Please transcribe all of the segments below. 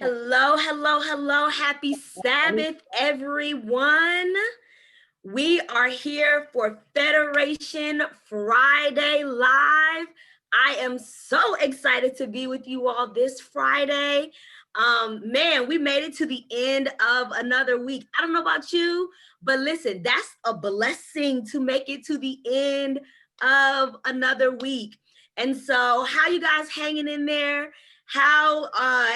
Hello, hello, hello. Happy Sabbath, everyone. We are here for Federation Friday Live. I am so excited to be with you all this Friday. Man, we made it to the end of another week. I don't know about you, but listen, that's a blessing to make it to the end of another week. And so how you guys hanging in there? How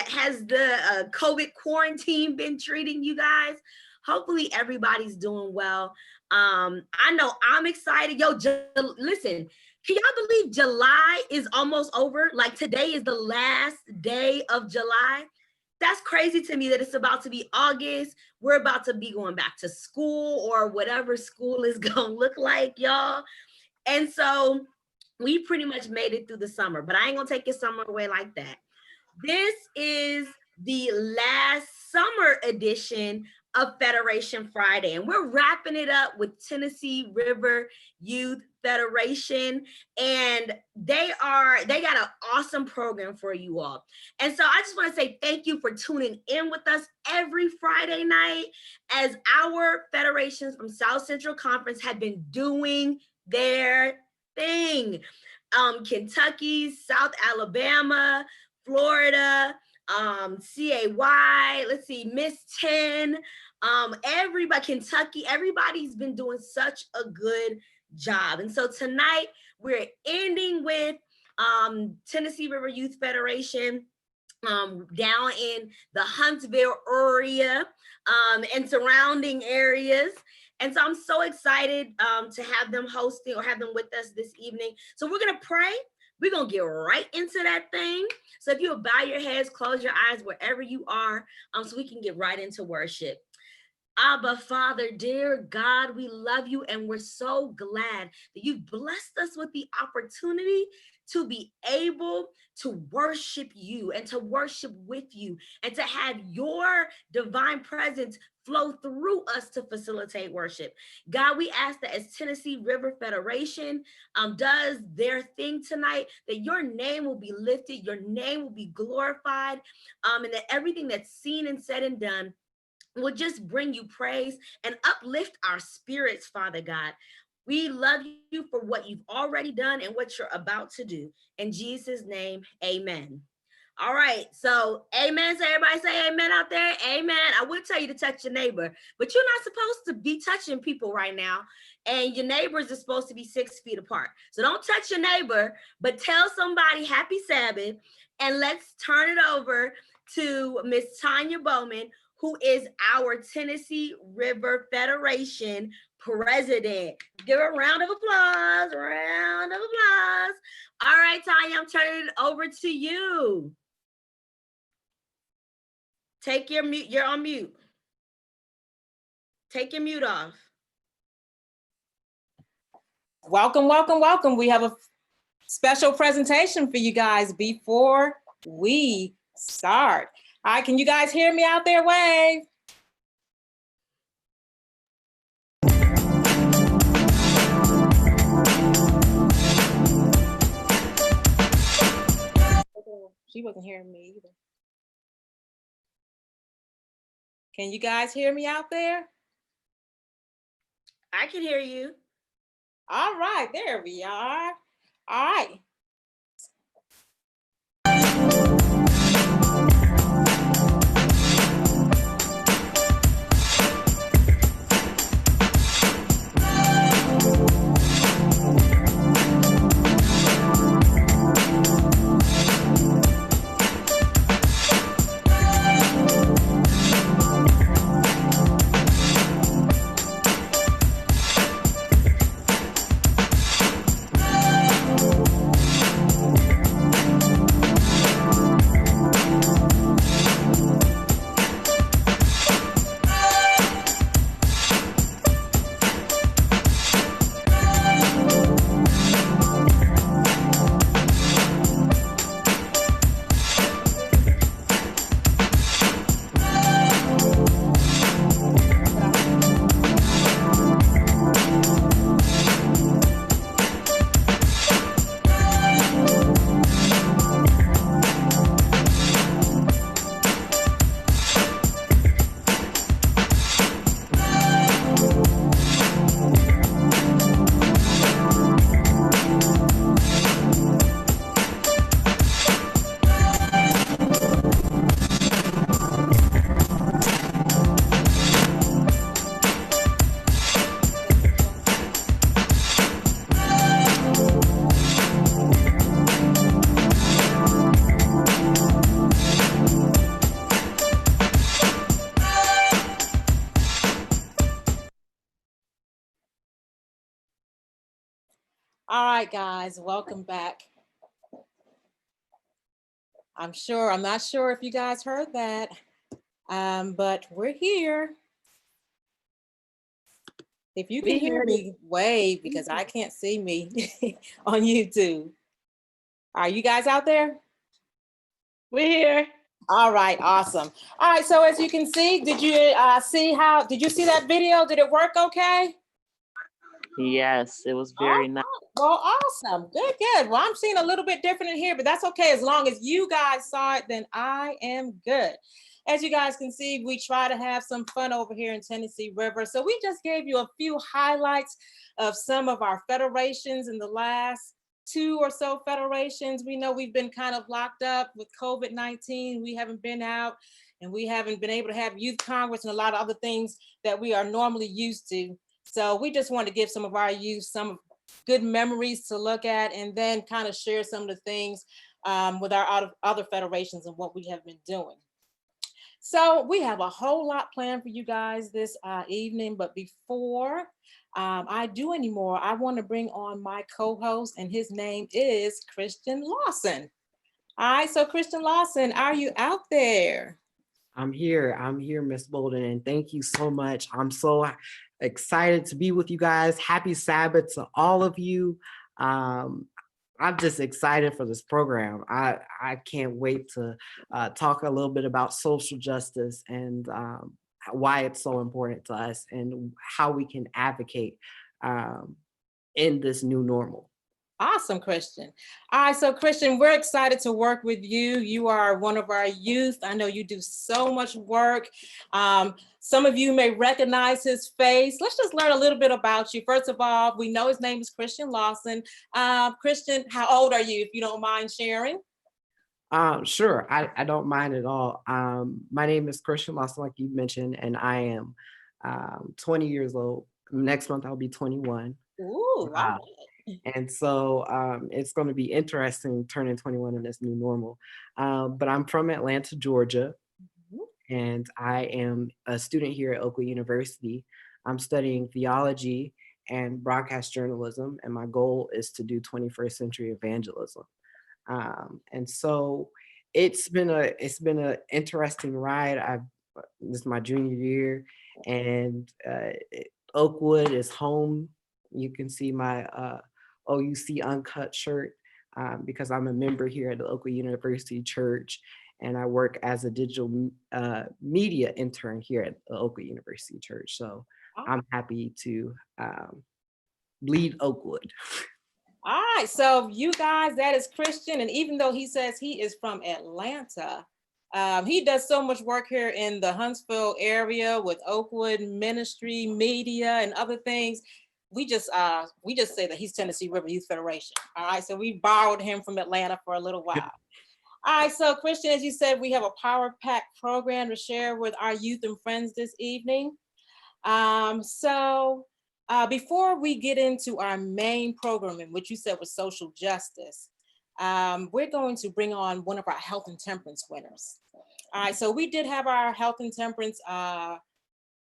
has the COVID quarantine been treating you guys? Hopefully everybody's doing well. I know I'm excited. Listen, can y'all believe July is almost over? Like today is the last day of July. That's crazy to me that it's about to be August. We're about to be going back to school or whatever school is gonna look like, y'all. And so we pretty much made it through the summer, but I ain't gonna take your summer away like that. This is the last summer edition of Federation Friday, and we're wrapping it up with Tennessee River Youth Federation, and they got an awesome program for you all. And so I just want to say thank you for tuning in with us every Friday night as our federations from South Central Conference have been doing their thing. Kentucky, South Alabama, Florida, CAY, let's see, Miss 10, everybody, Kentucky, everybody's been doing such a good job. And so tonight we're ending with Tennessee River Youth Federation down in the Huntsville area and surrounding areas. And so I'm so excited to have them hosting or have them with us this evening. So we're gonna pray. We're going to get right into that thing. So if you'll bow your heads, close your eyes wherever you are, so we can get right into worship. Abba, Father, dear God, we love you and we're so glad that you've blessed us with the opportunity to be able to worship you and to worship with you and to have your divine presence flow through us to facilitate worship. God, we ask that as Tennessee River Federation does their thing tonight, that your name will be lifted, your name will be glorified, and that everything that's seen and said and done will just bring you praise and uplift our spirits, Father God. We love you for what you've already done and what you're about to do. In Jesus' name, amen. All right, so amen. So everybody say amen out there. Amen. I would tell you to touch your neighbor, but you're not supposed to be touching people right now. And your neighbors are supposed to be 6 feet apart. So don't touch your neighbor, but tell somebody happy Sabbath. And let's turn it over to Miss Tanya Bowman, who is our Tennessee River Federation president. Give her a round of applause, round of applause. All right, Tanya, I'm turning it over to you. Take your mute, you're on mute. Take your mute off. Welcome, welcome, welcome. We have a special presentation for you guys before we start. All right, can you guys hear me out there? Wave. She wasn't hearing me either. Can you guys hear me out there? I can hear you. All right, there we are. All right. All right, guys, welcome back. I'm not sure if you guys heard that, but we're here. If you can hear me, wave, because I can't see me on YouTube. Are you guys out there? We're here. All right, awesome. All right, so as you can see, did you see that video? Did it work okay? Yes, it was very nice. Well, awesome. Good, good. Well, I'm seeing a little bit different in here, but that's okay. As long as you guys saw it, then I am good. As you guys can see, we try to have some fun over here in Tennessee River. So we just gave you a few highlights of some of our federations in the last 2 or so federations. We know we've been kind of locked up with COVID-19. We haven't been out and we haven't been able to have youth congress and a lot of other things that we are normally used to. So we just want to give some of our youth some good memories to look at and then kind of share some of the things with our other federations and what we have been doing. So we have a whole lot planned for you guys this evening, but before I do anymore, I want to bring on my co-host, and his name is Christian Lawson. All right, so Christian Lawson, are you out there? I'm here, Miss Bolden, and thank you so much. I'm so excited to be with you guys. Happy Sabbath to all of you. I'm just excited for this program. I can't wait to talk a little bit about social justice and why it's so important to us and how we can advocate in this new normal. Awesome, Christian. All right, so Christian, we're excited to work with you. You are one of our youth. I know you do so much work. Some of you may recognize his face. Let's just learn a little bit about you. First of all, we know his name is Christian Lawson. Christian, how old are you, if you don't mind sharing? Sure, I don't mind at all. My name is Christian Lawson, like you mentioned, and I am 20 years old. Next month, I'll be 21. Ooh, wow. And so it's going to be interesting turning 21 in this new normal. But I'm from Atlanta, Georgia, and I am a student here at Oakwood University. I'm studying theology and broadcast journalism, and my goal is to do 21st century evangelism. And so it's been an interesting ride. This is my junior year, and Oakwood is home. You can see my OUC Uncut shirt because I'm a member here at the Oakwood University Church, and I work as a digital media intern here at the Oakwood University Church. So I'm happy to lead Oakwood. All right, so you guys, that is Christian, and even though he says he is from Atlanta, he does so much work here in the Huntsville area with Oakwood Ministry, media, and other things. We just say that he's Tennessee River Youth Federation. All right, so we borrowed him from Atlanta for a little while. All right, so Christian, as you said, we have a Power Pack program to share with our youth and friends this evening. Before we get into our main programming, which you said was social justice, we're going to bring on one of our health and temperance winners. All right, so we did have our health and temperance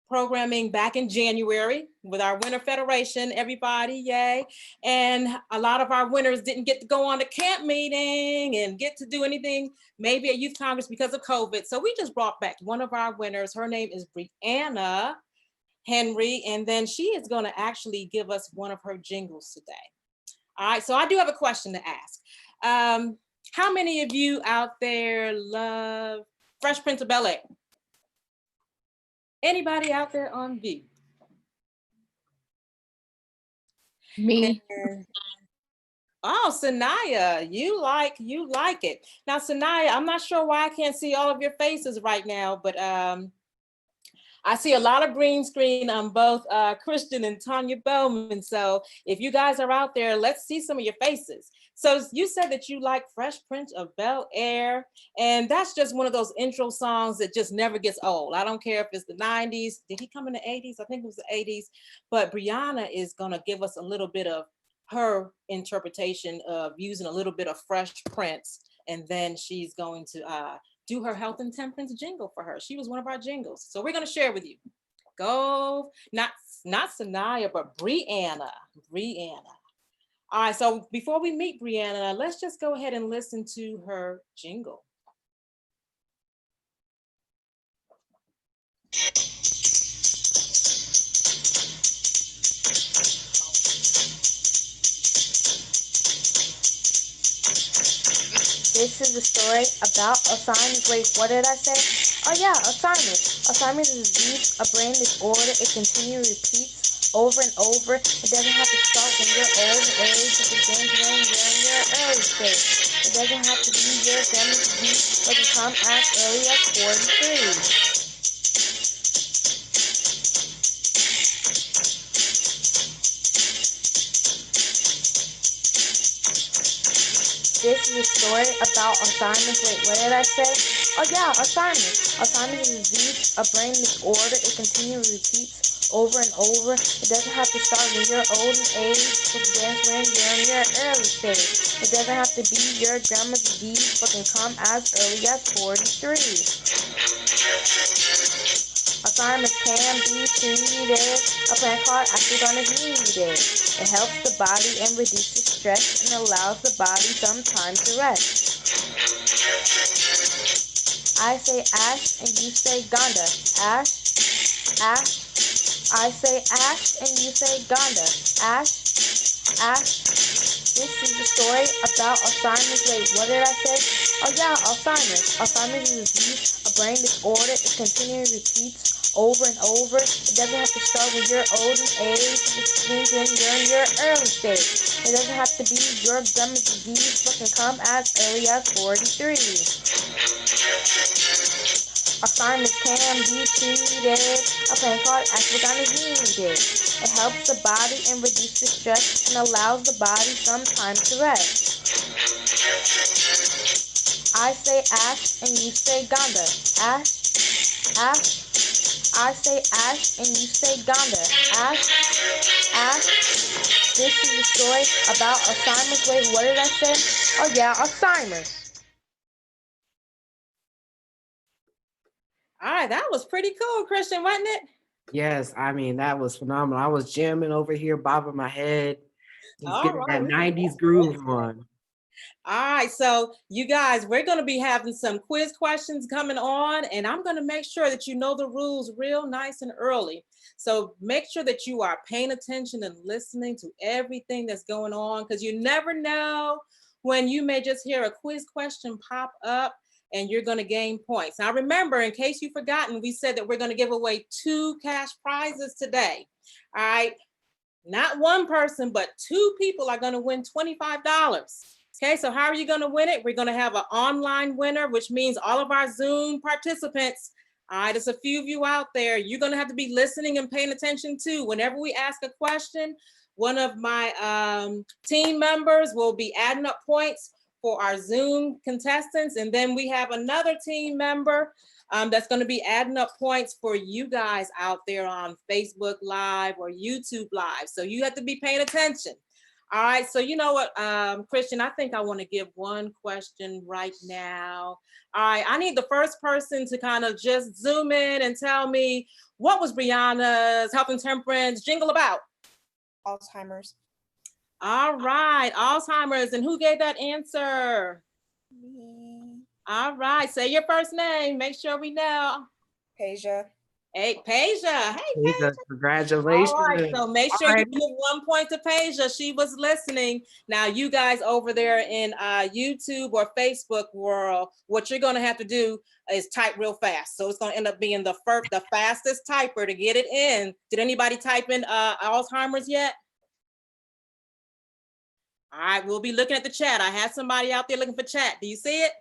programming back in January with our winter federation, everybody, yay. And a lot of our winners didn't get to go on the camp meeting and get to do anything, maybe at Youth Congress because of COVID. So we just brought back one of our winners. Her name is Brianna Henry, and then she is going to actually give us one of her jingles today. All right, so I do have a question to ask. How many of you out there love Fresh Prince of Bel-Air? Anybody out there on view? Me. Oh, Sanaya, you like it. Now, Sanaya, I'm not sure why I can't see all of your faces right now, but I see a lot of green screen on both Christian and Tanya Bowman. So if you guys are out there, let's see some of your faces. So you said that you like Fresh Prince of Bel-Air, and that's just one of those intro songs that just never gets old. I don't care if it's the 90s. Did he come in the 80s? I think it was the 80s. But Brianna is going to give us a little bit of her interpretation of using a little bit of Fresh Prince, and then she's going to do her health and temperance jingle for her. She was one of our jingles. So we're going to share with you. Go, not Sanaya, but Brianna. All right, so before we meet Brianna, let's just go ahead and listen to her jingle. This is a story about Alzheimer's. Wait, what did I say? Oh yeah, Alzheimer's. Alzheimer's is a disease, a brain disorder. It continually repeats over and over. It doesn't have to start when you're old age. It begins when you're in your early stage. It doesn't have to be your grandma's disease, but can come as early as 43. This is a story about Alzheimer's. Wait, what did I say? Oh yeah, Alzheimer's. Alzheimer's is a disease, a brain disorder. It continually repeats over and over. It doesn't have to start when you're old in age. It begins when you're in your early stage. It doesn't have to be your grandma's disease, but can come as early as 43. Alzheimer's can be treated. A plant called ashwagandha is needed. It helps the body and reduces stress and allows the body some time to rest. I say ash and you say ganda. Ash, ash. I say ash and you say ganda. Ash, ash. This is the story about Alzheimer's. Wait, what did I say? Oh yeah, Alzheimer's. Alzheimer's is a disease, a brain disorder. It continually repeats over and over. It doesn't have to start when you're old in age. It begins when you're in your early stage. It doesn't have to be your grandma's disease, but can come as early as 43. Alzheimer's can be treated. A plant called ashwagandha is needed. It helps the body and reduces stress and allows the body some time to rest. I say ash and you say ganda. Ash, ash. I say ash and you say ganda. Ash, ash. This is the story about Alzheimer's. Wait, what did I say? Oh yeah, Alzheimer's. All right, that was pretty cool, Christian, wasn't it? Yes, I mean, that was phenomenal. I was jamming over here, bobbing my head, just All getting right, that we 90s groove on. All right, so you guys, we're going to be having some quiz questions coming on, and I'm going to make sure that you know the rules real nice and early. So make sure that you are paying attention and listening to everything that's going on, because you never know when you may just hear a quiz question pop up and you're going to gain points. Now remember, in case you've forgotten, we said that we're going to give away 2 cash prizes today. All right, not one person, but 2 people are going to win $25. Okay, so how are you going to win it? We're going to have an online winner, which means all of our Zoom participants. All right, there's a few of you out there. You're going to have to be listening and paying attention too. Whenever we ask a question, one of my team members will be adding up points for our Zoom contestants. And then we have another team member that's going to be adding up points for you guys out there on Facebook Live or YouTube Live. So you have to be paying attention. All right, so you know what, Christian, I think I want to give one question right now. All right, I need the first person to kind of just zoom in and tell me, what was Brianna's Health and Temperance jingle about? Alzheimer's. All right, Alzheimer's. And who gave that answer? Me. All right, say your first name. Make sure we know. Peja. Hey, Peja. Hey, Lisa, Peja. congratulations. All right, so make sure All you right. give 1 point to Peja. She was listening. Now, you guys over there in YouTube or Facebook world, what you're going to have to do is type real fast. So it's going to end up being the fastest typer to get it in. Did anybody type in Alzheimer's yet? All right, we'll be looking at the chat. I have somebody out there looking for chat. Do you see it?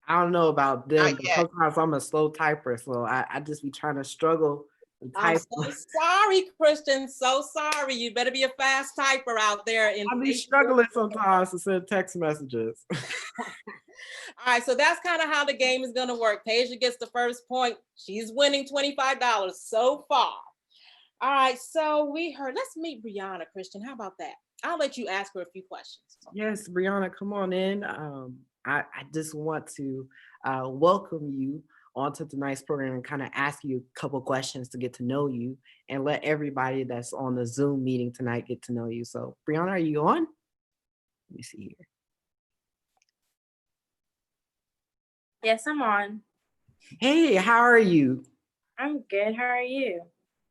I don't know about them, Not but yet. sometimes I'm a slow typer, so I just be trying to struggle to I'm type. so sorry, Christian. So sorry. You better be a fast typer out there in I be Facebook. struggling sometimes to send text messages. All right, so that's kind of how the game is going to work. Peja gets the first point. She's winning $25 so far. All right, so let's meet Brianna, Christian. How about that? I'll let you ask her a few questions. Yes, Brianna, come on in. I just want to welcome you onto tonight's program and kind of ask you a couple questions to get to know you and let everybody that's on the Zoom meeting tonight get to know you. So, Brianna, are you on? Let me see here. Yes, I'm on. Hey, how are you? I'm good. How are you?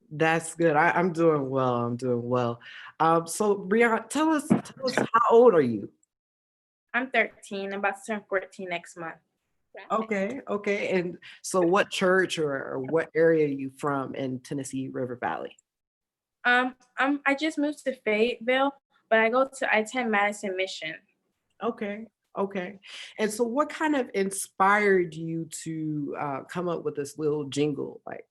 That's good. I'm doing well. I'm doing well. So Brianna, tell us how old are you? I'm 13. I'm about to turn 14 next month. Okay, okay. And so what church or what area are you from in Tennessee River Valley? I just moved to Fayetteville, but I attend Madison Mission. Okay, okay. And so what kind of inspired you to come up with this little jingle? Like,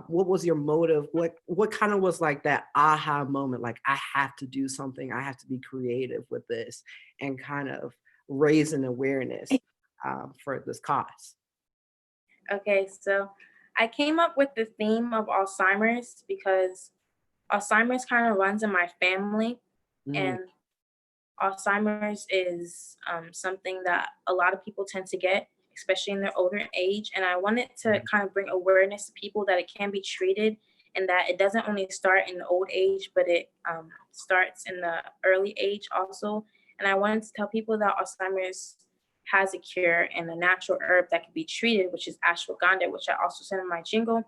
what was your motive? What kind of was like that aha moment? Like, I have to do something. I have to be creative with this and kind of raise an awareness for this cause. Okay, so I came up with the theme of Alzheimer's because Alzheimer's kind of runs in my family, and Alzheimer's is something that a lot of people tend to get, especially in their older age. And I wanted to kind of bring awareness to people that it can be treated and that it doesn't only start in the old age, but it starts in the early age also. And I wanted to tell people that Alzheimer's has a cure and a natural herb that can be treated, which is ashwagandha, which I also said in my jingle.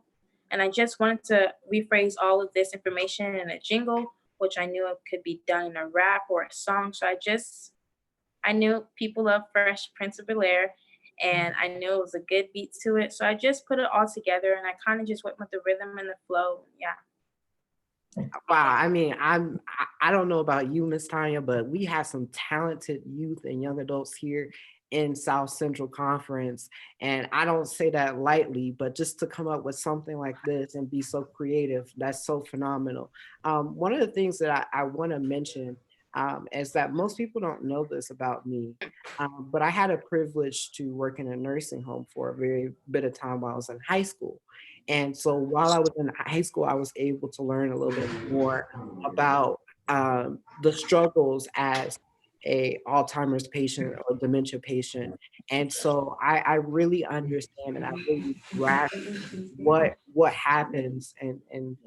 And I just wanted to rephrase all of this information in a jingle, which I knew it could be done in a rap or a song. So I knew people love Fresh Prince of Bel-Air, and I knew it was a good beat to it. So I just put it all together, and I kind of just went with the rhythm and the flow. Yeah. Wow, I mean, I don't know about you, Miss Tanya, but we have some talented youth and young adults here in South Central Conference. And I don't say that lightly, but just to come up with something like this and be so creative, that's so phenomenal. One of the things that I want to mention is that most people don't know this about me, but I had a privilege to work in a nursing home for a very bit of time while I was in high school. And so while I was in high school, I was able to learn a little bit more about the struggles as a Alzheimer's patient or dementia patient. And so I really understand and I really grasp what happens and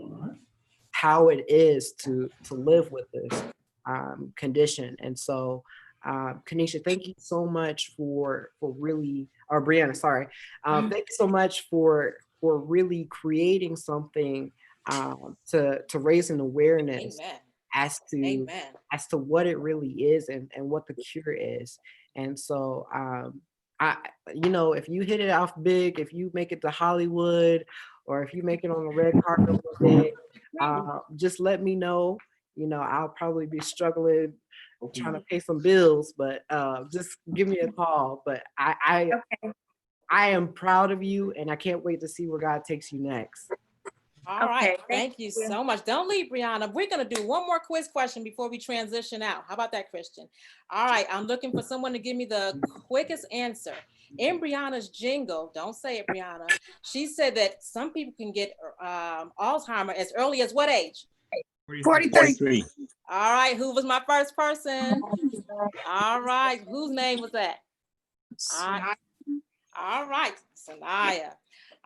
how it is to live with this condition. And so Kanisha, thank you so much for really, or Brianna, sorry. Thank you so much for really creating something to raise an awareness Amen. as to Amen. as to what it really is and what the cure is. And so if you hit it off big, if you make it to Hollywood or if you make it on the red carpet one day, just let me know. I'll probably be struggling trying to pay some bills, but just give me a call. But I am proud of you and I can't wait to see where God takes you next. All right. Thank you so much. Don't leave, Brianna. We're going to do one more quiz question before we transition out. How about that, Christian? All right. I'm looking for someone to give me the quickest answer. In Brianna's jingle, don't say it, Brianna. She said that some people can get Alzheimer's as early as what age? 43. All right. Who was my first person? All right. Whose name was that? All right. Sanaya.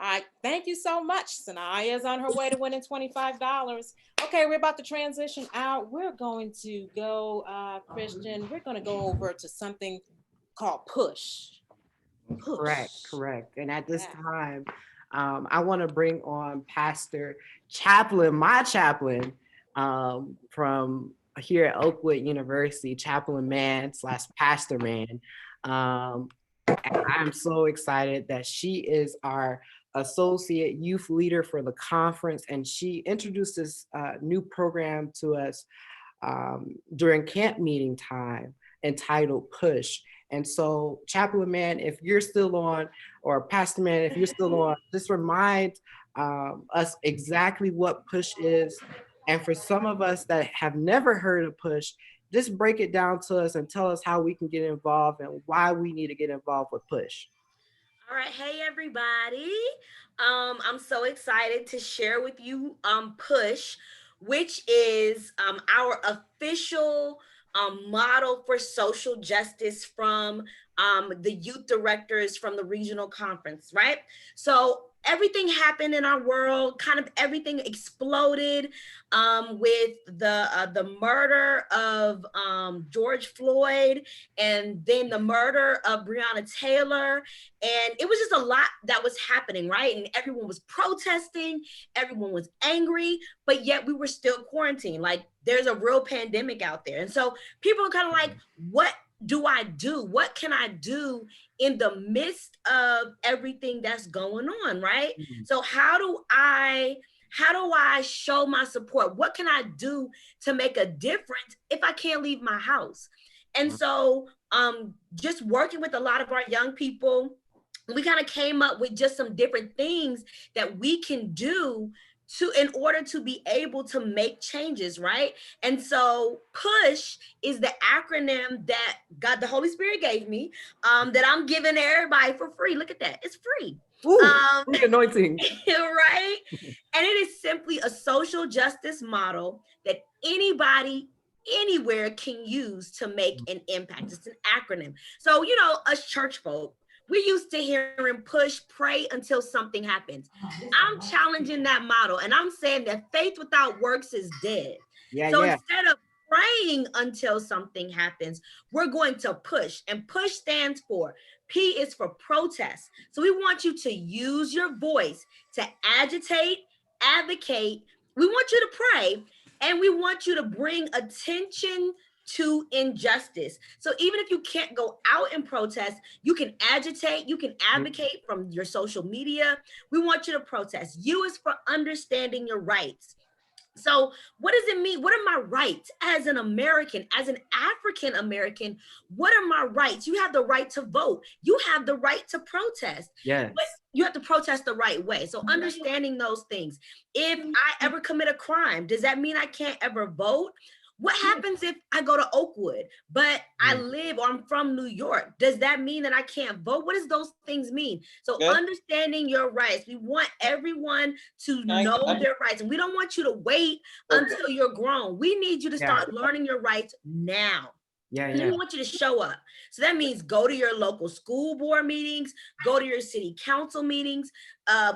All right, thank you so much. Sanaya is on her way to winning $25. Okay, we're about to transition out. We're going to go, Christian, we're going to go over to something called push. Correct. And at this time, I want to bring on Pastor Chaplain, my chaplain from here at Oakwood University, Chaplain Man / Pastor Man. And I'm so excited that she is our associate youth leader for the conference, and she introduced this new program to us during camp meeting time entitled Push. And so, Chaplain Man, if you're still on, or Pastor Man, if you're still on, just remind us exactly what Push is. And for some of us that have never heard of Push, just break it down to us and tell us how we can get involved and why we need to get involved with Push. All right, hey everybody. I'm so excited to share with you Push, which is our official model for social justice from the youth directors from the regional conference, right? So everything happened in our world, kind of everything exploded with the murder of George Floyd, and then the murder of Breonna Taylor. And it was just a lot that was happening, right? And everyone was protesting, everyone was angry, but yet we were still quarantined. Like, there's a real pandemic out there. And so people are kind of like, what do I do? What can I do in the midst of everything that's going on, right? Mhm. So how do I show my support? What can I do to make a difference if I can't leave my house? And so just working with a lot of our young people, we kind of came up with just some different things that we can do in order to be able to make changes, right? And so PUSH is the acronym that God, the Holy Spirit gave me, that I'm giving everybody for free. Look at that, it's free. Free anointing. Right? And it is simply a social justice model that anybody anywhere can use to make an impact. It's an acronym. So, you know, us church folk, we used to hearing push, pray until something happens. I'm challenging that model, and I'm saying that faith without works is dead. So instead of praying until something happens, we're going to push, and push stands for, P is for protest. So we want you to use your voice to agitate, advocate. We want you to pray, and we want you to bring attention to injustice. So even if you can't go out and protest, you can agitate, you can advocate from your social media. We want you to protest. U is for understanding your rights. So what does it mean? What are my rights as an American, as an African American? What are my rights? You have the right to vote. You have the right to protest. Yes. But you have to protest the right way. So understanding those things. If I ever commit a crime, does that mean I can't ever vote? What happens if I go to Oakwood, but I live, or I'm from New York? Does that mean that I can't vote? What does those things mean? So understanding your rights. We want everyone to know their rights, and we don't want you to wait until you're grown. We need you to start learning your rights now. And then we want you to show up. So that means go to your local school board meetings, go to your city council meetings,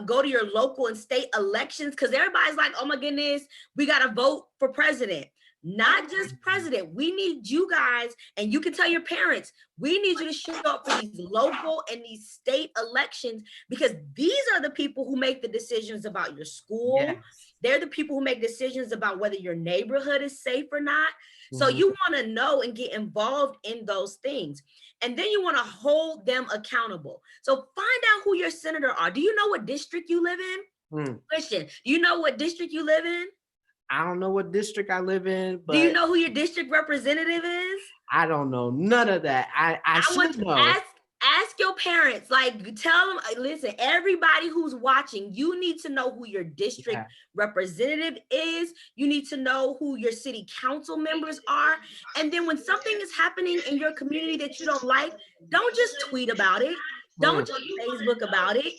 go to your local and state elections, because everybody's like, oh my goodness, we got to vote for president. Not just president. We need you guys, and you can tell your parents, we need you to show up for these local and these state elections, because these are the people who make the decisions about your school. Yes. They're the people who make decisions about whether your neighborhood is safe or not. So you want to know and get involved in those things. And then you want to hold them accountable. So find out who your senator are. Do you know what district you live in? Christian, do you know what district you live in? I don't know what district I live in, but do you know who your district representative is? I don't know none of that. I should know. Ask your parents, like, tell them, listen, everybody who's watching, you need to know who your district representative is. You need to know who your city council members are. And then when something is happening in your community that you don't like, don't just tweet about it. Don't just Facebook about it.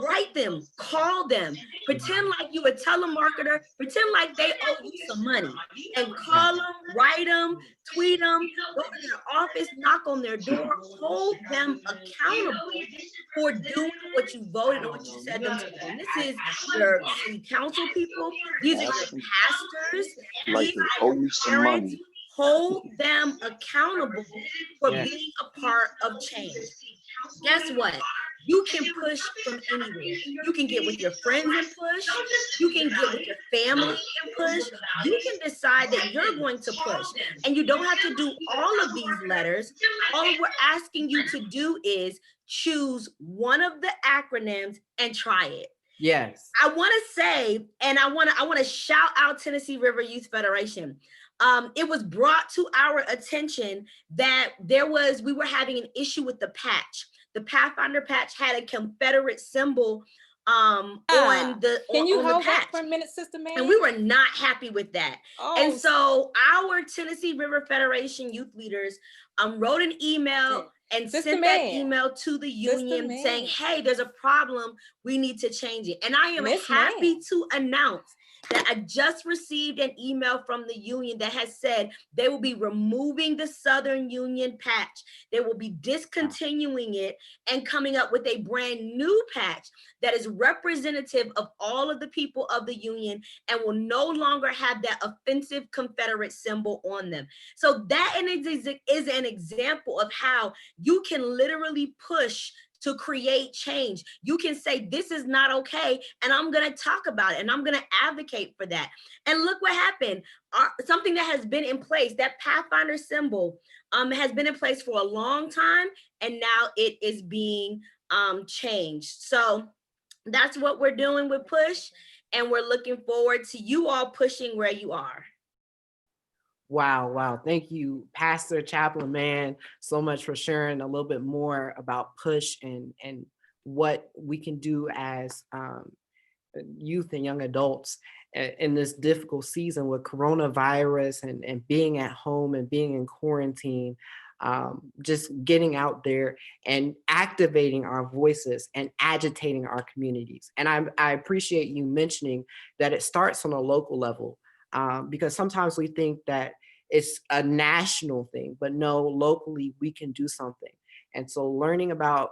Write them, call them, pretend like you a telemarketer, pretend like they owe you some money, and call them, write them, tweet them, go to their office, knock on their door, hold them accountable for doing what you voted or what you said them to do. And this is your city council people, these are your pastors, these are your parents. Hold them accountable for being a part of change. Guess what? You can push from anywhere. You can get with your friends and push. You can get with your family and push. You can decide that you're going to push. And you don't have to do all of these letters. All we're asking you to do is choose one of the acronyms and try it. Yes. I want to say, and I want to shout out Tennessee River Youth Federation. It was brought to our attention that we were having an issue with the patch. The Pathfinder patch had a Confederate symbol on the Can you hold patch. that for a minute, Sister Mary? And we were not happy with that. And so our Tennessee River Federation youth leaders wrote an email and sent that email to the union saying, hey, there's a problem. We need to change it. And I am happy to announce that I just received an email from the union that has said they will be removing the Southern Union patch. They will be discontinuing it and coming up with a brand new patch that is representative of all of the people of the union and will no longer have that offensive Confederate symbol on them. So that is an example of how you can literally push to create change. You can say, this is not okay, and I'm gonna talk about it, and I'm gonna advocate for that. And look what happened. Something that has been in place, that Pathfinder symbol has been in place for a long time, and now it is being changed. So that's what we're doing with Push, and we're looking forward to you all pushing where you are. Wow. Thank you, Pastor Chaplain, man, so much for sharing a little bit more about Push and what we can do as youth and young adults in this difficult season with coronavirus and being at home and being in quarantine. Just getting out there and activating our voices and agitating our communities. And I appreciate you mentioning that it starts on a local level. Because sometimes we think that it's a national thing, but no, locally we can do something. And so learning about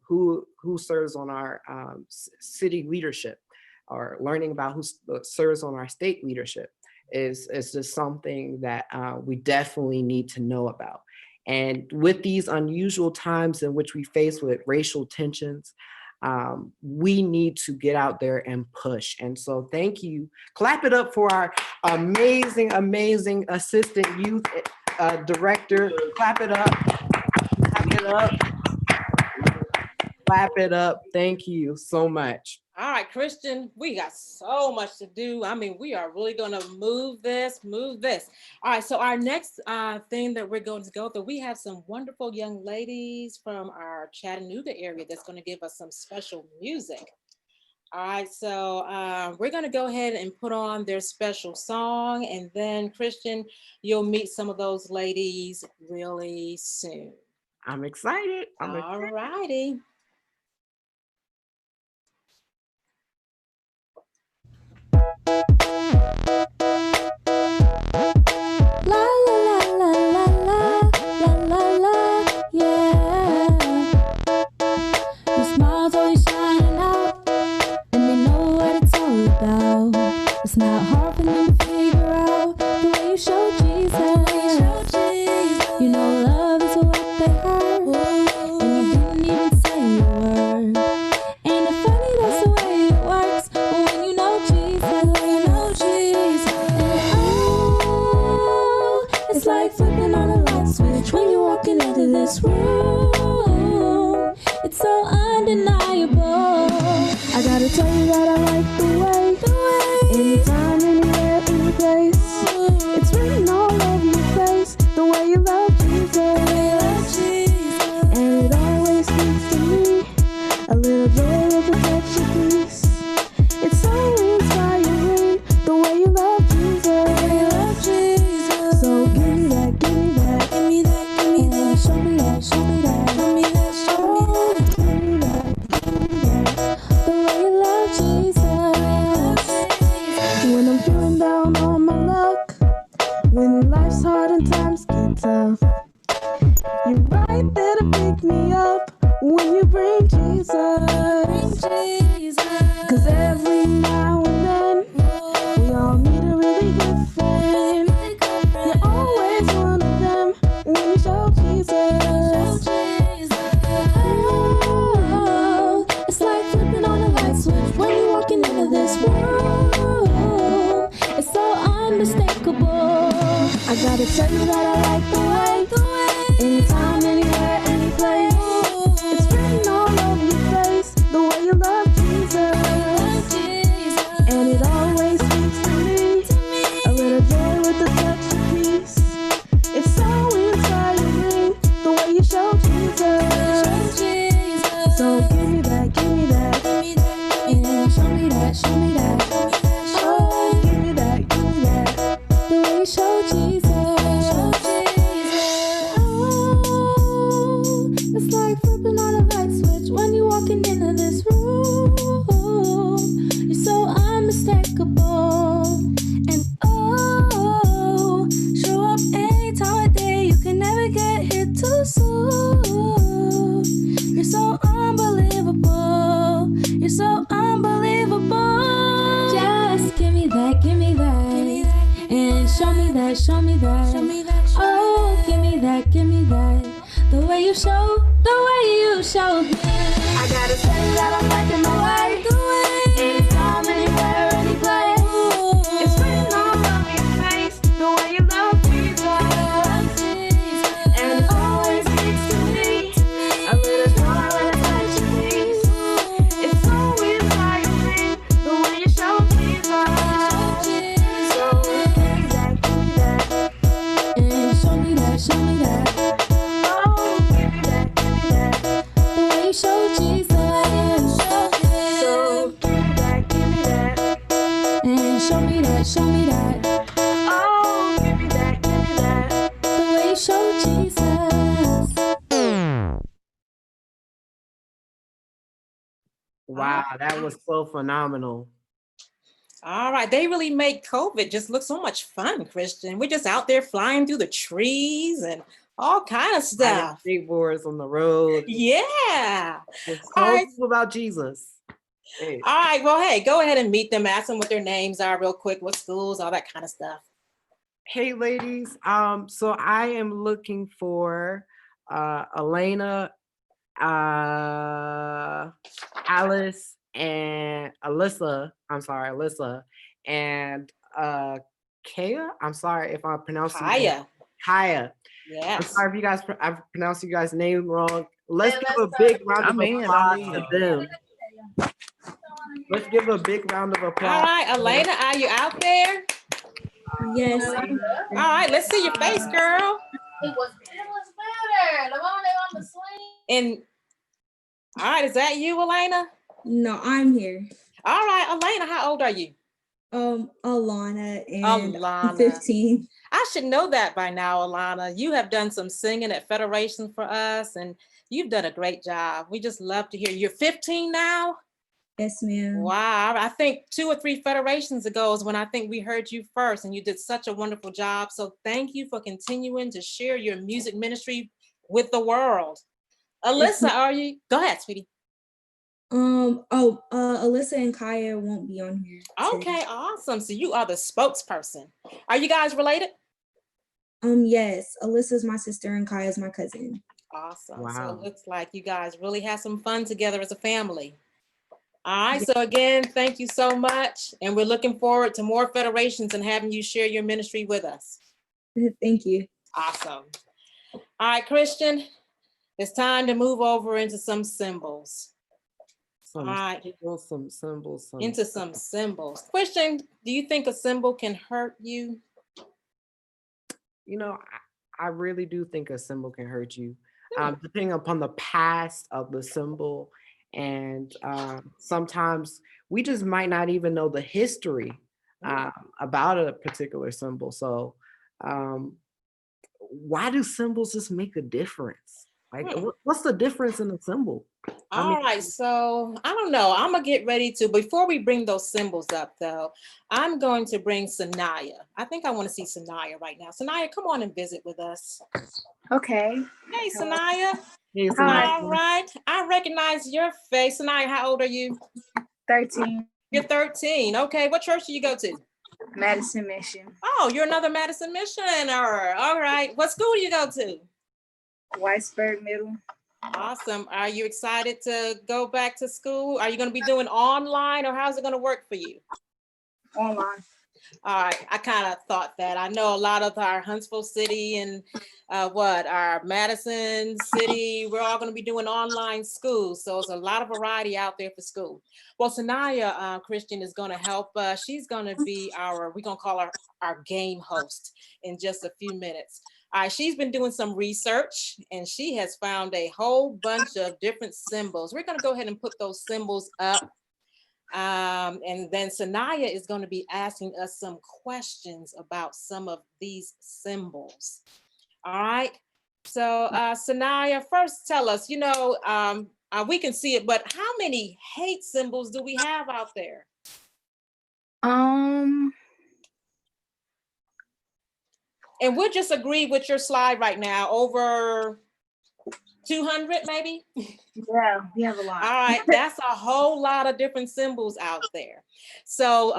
who serves on our city leadership, or learning about who serves on our state leadership is just something that we definitely need to know about. And with these unusual times in which we face with racial tensions, we need to get out there and push. And so thank you. Clap it up for our amazing assistant youth director. Clap it up. Clap it up. Clap it up. Thank you so much. All right, Christian, we got so much to do. I mean, we are really going to move this. All right, so our next thing that we're going to go through, we have some wonderful young ladies from our Chattanooga area that's going to give us some special music. All right, so we're going to go ahead and put on their special song, and then Christian, you'll meet some of those ladies really soon. I'm excited. All righty. La la la la la la la la, yeah. Your smile's always shining out, and they know what it's all about. It's not hard for them to figure out the way you show Jesus. You know love is what they heard, and you didn't even say a word. Ain't it funny that's the way it works when you know Jesus? It's like flipping on a light switch when you're walking into this room. It's so undeniable. I gotta tell you that I like the way, anytime, anywhere, any place. It's written all over your face, the way you love Jesus. And it always speaks to me, a little joy with a touch of peace. It's so inspiring, the way you love Jesus. So give me that, and show me that, oh, give me that, the way you love Jesus. When I'm feeling down on my luck, when life's hard and times get tough, you're right there to pick me up when you bring Jesus. 'Cause every now and then we all need a really good friend. You're always one of them when you show Jesus. Oh, it's like flipping on a light switch when you're walking into this room. It's so unmistakable. I gotta tell you that I like the way, anytime, anywhere, any place. It's written all over your face, the way you love Jesus. And it always speaks to me, a little joy with a touch of peace. It's so inspiring, the way you show Jesus. So give me that, and show me that, oh, give me that, the way you show Jesus. Oh, it's like flipping on a light switch when you're walking into this room. You're so unmistakable. way you show him. I gotta say that I'm liking the way. Anytime, anywhere, any place. It's written all over your face. The way you love Jesus. And it always speaks to me. A little joy when I touch your knees. It's always like a thing. The way you show Jesus. So give me that. And show me that, show me that. Oh, give me that. The way you show Jesus. So give me that. And show me that, show me that. Oh, give me that. The way you show Jesus. Wow, that was so phenomenal. All right, they really make COVID just look so much fun, Christian. We're just out there flying through the trees and all kind of stuff. Skateboards on the road. Yeah. Just All told right. people about Jesus. Hey. All right, well, hey, go ahead and meet them, ask them what their names are real quick, what schools, all that kind of stuff. Hey ladies, so I am looking for Elena, Alice, and Alyssa. I'm sorry, Alyssa, and Kaya. I'm sorry if I pronounced Kaya. Kaya. I'm Yes. sorry if you guys I've pronounced you guys' name wrong. Let's give a big round of applause to them. Let's give a big round of applause. All right, Elena, are you out there? Yes. All right, let's see your face, girl. It was better. The moment they on the swing. And all right, is that you, Elena? No, I'm here. All right, Elena, how old are you? Alana and Alana. I'm 15. I should know that by now, Alana. You have done some singing at Federation for us, and you've done a great job. We just love to hear you. You're 15 now? Yes, ma'am. Wow, I think 2 or 3 federations ago is when I think we heard you first, and you did such a wonderful job. So thank you for continuing to share your music ministry with the world. Alyssa, are you? Go ahead, sweetie. Alyssa and Kaya won't be on here today. Okay, awesome. So you are the spokesperson. Are you guys related? Yes, Alyssa's my sister and Kaya's my cousin. Awesome. So Wow. it looks like you guys really have some fun together as a family. All right, so again, thank you so much. And we're looking forward to more federations and having you share your ministry with us. Thank you. Awesome. All right, Christian, it's time to move over into some symbols. Some All right. symbols, some symbols. Into some symbols. Christian, do you think a symbol can hurt you? You know, I really do think a symbol can hurt you, depending upon the past of the symbol. And sometimes we just might not even know the history about a particular symbol. So why do symbols just make a difference? Like, what's the difference in a symbol? All right, so I don't know. I'm gonna get ready to, before we bring those symbols up though, I'm going to bring Sanaya. I think I want to see Sanaya right now. Sanaya, come on and visit with us. Okay. Hey, Sanaya. Hey, All right, I recognize your face. Sanaya, how old are you? 13. You're 13. Okay, what church do you go to? Madison Mission. Oh, you're another Madison missioner. All right, what school do you go to? Whitesburg Middle. Awesome. Are you excited to go back to school? Are you going to be doing online, or how's it going to work for you? Online. All right, I kind of thought that. I know a lot of our Huntsville City and our Madison City, we're all going to be doing online school. So there's a lot of variety out there for school. Well, Sanaya Christian is going to help us. She's going to be we're going to call her our game host in just a few minutes. All right, she's been doing some research and she has found a whole bunch of different symbols. We're going to go ahead and put those symbols up. And then Sanaya is going to be asking us some questions about some of these symbols. All right. So Sanaya, first tell us, we can see it, but how many hate symbols do we have out there? And we'll just agree with your slide right now, over 200 maybe? Yeah, we have a lot. All right, that's a whole lot of different symbols out there. So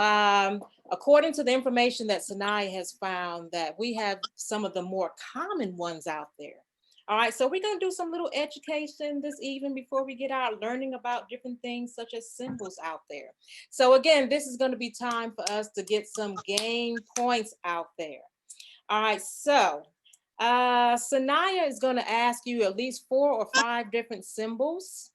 according to the information that Sanaya has found, that we have some of the more common ones out there. All right, so we're gonna do some little education this evening before we get out learning about different things such as symbols out there. So again, this is gonna be time for us to get some game points out there. All right, so Sanaya is gonna ask you at least 4 or 5 different symbols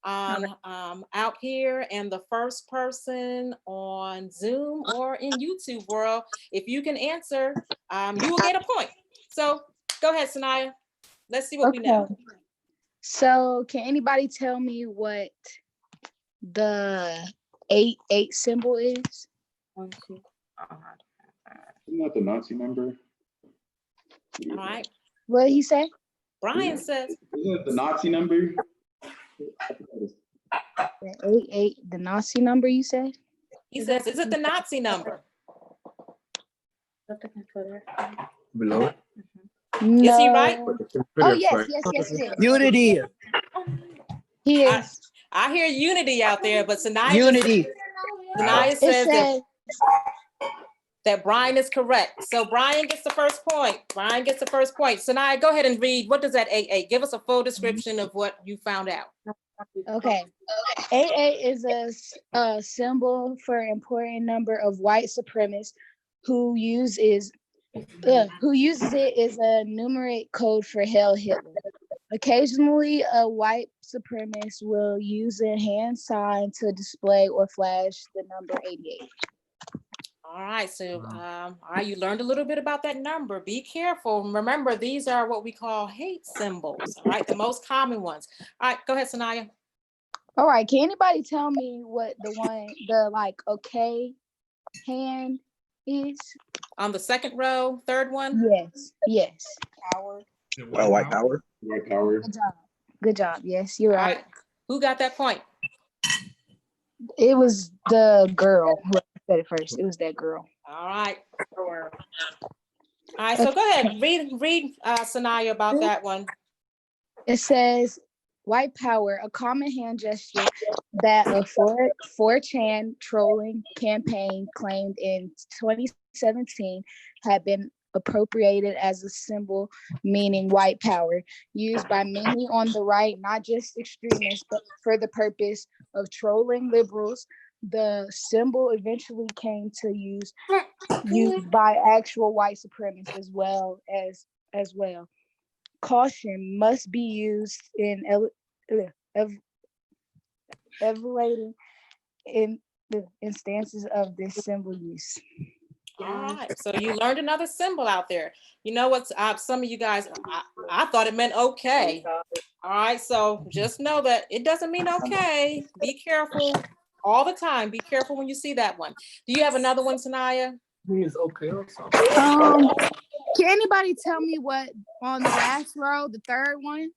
out here, and the first person on Zoom or in YouTube world, if you can answer, you will get a point. So go ahead, Sanaya. Let's see what we know. So can anybody tell me what the 8 symbol is? One, two. Isn't that the Nazi number? All right. What did he say? Brian says. Isn't it the Nazi number? The 8, the Nazi number you said? He says, is it the Nazi number? Below it? Is he right? Oh, yes, it is. Unity. He is. I hear unity out there, but Sanaya Unity. Sanaya says It that, says, that Brian is correct. So Brian gets the first point. Brian gets the first point. Sanaya, go ahead and read. What does that 88? Give us a full description of what you found out. okay. 88 is a symbol for an important number of white supremacists who uses it as a numeric code for Heil Hitler. Occasionally, a white supremacist will use a hand sign to display or flash the number 88. All right, so all right, you learned a little bit about that number. Be careful. Remember, these are what we call hate symbols, all right? The most common ones. All right, go ahead, Sanaya. All right, can anybody tell me what the okay hand is? On the second row, third one? Yes. Power. White power. White power. Good job. Yes, you're All right. right. Who got that point? It was the girl who said it first. It was that girl. All right. All right, so go ahead. Read Sanaya about that one. It says, white power, a common hand gesture that a 4chan trolling campaign claimed in 2017 had been appropriated as a symbol meaning white power, used by many on the right, not just extremists, but for the purpose of trolling liberals. The symbol eventually came to used by actual white supremacists as well. Caution must be used in evaluating in the instances of this symbol use. All right, so you learned another symbol out there. You know what, some of you guys, I thought it meant okay. All right, so just know that it doesn't mean okay. Be careful all the time. Be careful when you see that one. Do you have another one, Sanaya? Means okay or something. Can anybody tell me what on the last row, the third one,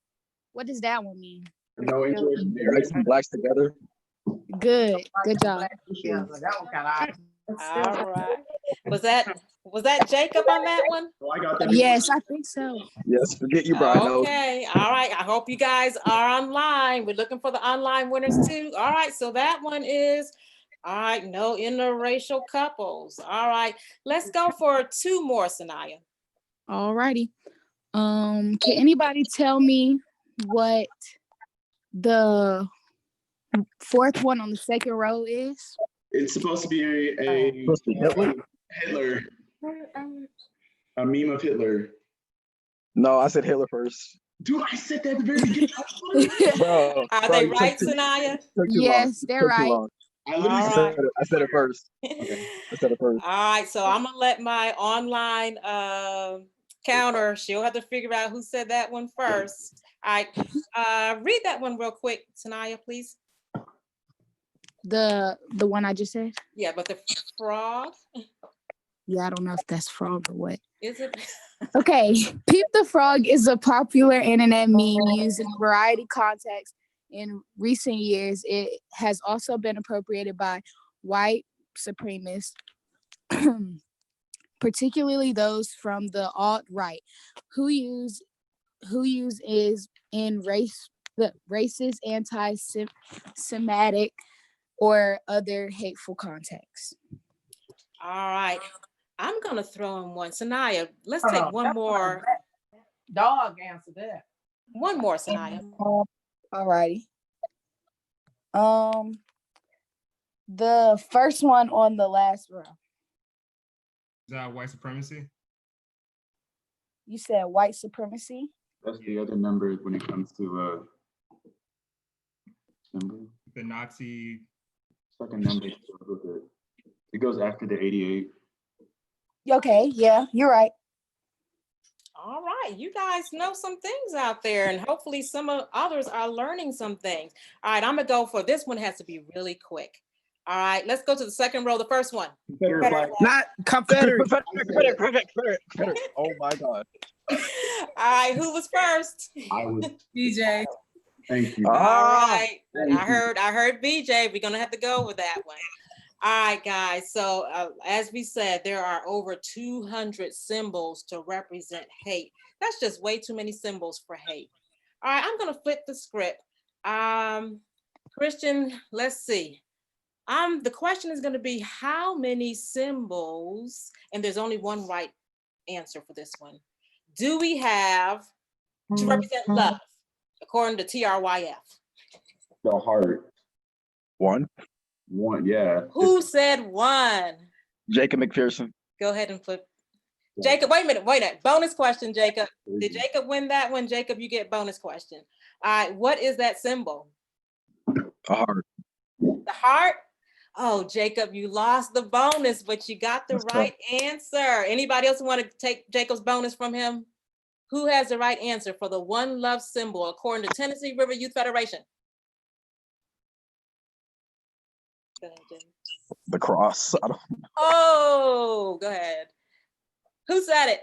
what does that one mean? No, Make some blacks together. Good job. Yeah, so that one kind of. All right. Was that Jacob on that one? Oh, I got that. Yes, I think so. Yes, forget you, Brian. Okay, all right. I hope you guys are online. We're looking for the online winners too. All right, so that one is, all right, no interracial couples. All right, let's go for 2 more, Sanaya. All righty. Can anybody tell me what the 4th one on the second row is? It's supposed to be a Hitler. A meme of Hitler. No, I said Hitler first. Dude, I said that at the very beginning. Bro, Are they right, Sanaya? Yes, they're right. I said it first. Okay. I said it first. All right, so I'm gonna let my online counter, she'll have to figure out who said that one first. All right, read that one real quick, Sanaya, please. The one I just said? Yeah, but the frog, Yeah, I don't know if that's frog or what. is it? Okay, Peep the Frog is a popular internet meme used in a variety of contexts. In recent years, it has also been appropriated by white supremacists, particularly those from the alt-right, who use is in racist, anti-Semitic, or other hateful contexts. All right, I'm gonna throw in one. Sanaya, let's take one more. Dog answered that. One more, Sanaya. Alrighty. The first one on the last row. Is that white supremacy? You said white supremacy. That's the other number when it comes to number. The Nazi. Second number. It goes after the 88. Okay, yeah, you're right. All right, you guys know some things out there, and hopefully some of others are learning some things. All right, I'm gonna go for this one. Has to be really quick. All right, let's go to the second row. The first one. Confederate flag. Not Confederate. Confederate. Oh my God. All right, who was first? I was. BJ. Thank you. All right, Thank you. I heard BJ. We're gonna have to go with that one. All right, guys. So as we said, there are over 200 symbols to represent hate. That's just way too many symbols for hate. All right, I'm gonna flip the script. Christian, let's see. The question is gonna be how many symbols, and there's only one right answer for this one, do we have to represent love, according to TRYF? The heart. One. Yeah. Who said one? Jacob McPherson. Go ahead and flip. Jacob, wait a minute. Bonus question, Jacob. Did Jacob win that one? Jacob, you get bonus question. All right, what is that symbol? A heart. The heart? Oh, Jacob, you lost the bonus, but you got the right answer. Anybody else want to take Jacob's bonus from him? Who has the right answer for the one love symbol according to Tennessee River Youth Federation? Go ahead, Jim. The cross. I don't know. Oh, go ahead. Who said it?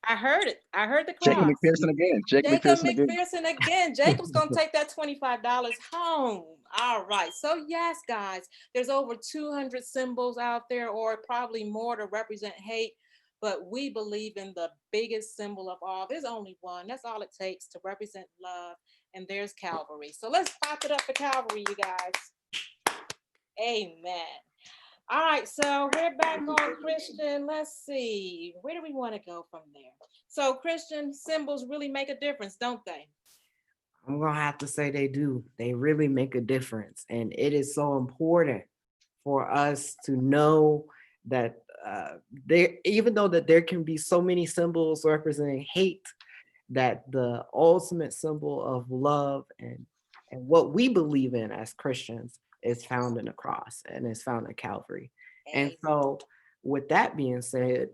I heard it. I heard the cross. Jacob McPherson again. Jacob McPherson again. Jacob's gonna take that $25 home. All right. So yes, guys, there's over 200 symbols out there, or probably more, to represent hate. But we believe in the biggest symbol of all. There's only one. That's all it takes to represent love. And there's Calvary. So let's pop it up for Calvary, you guys. Amen. All right, so we're back on Christian. Let's see, where do we want to go from there? So Christian, symbols really make a difference, don't they? I'm gonna have to say they do. They really make a difference. And it is so important for us to know that even though that there can be so many symbols representing hate, that the ultimate symbol of love and what we believe in as Christians is found in the cross and is found at Calvary. And so with that being said,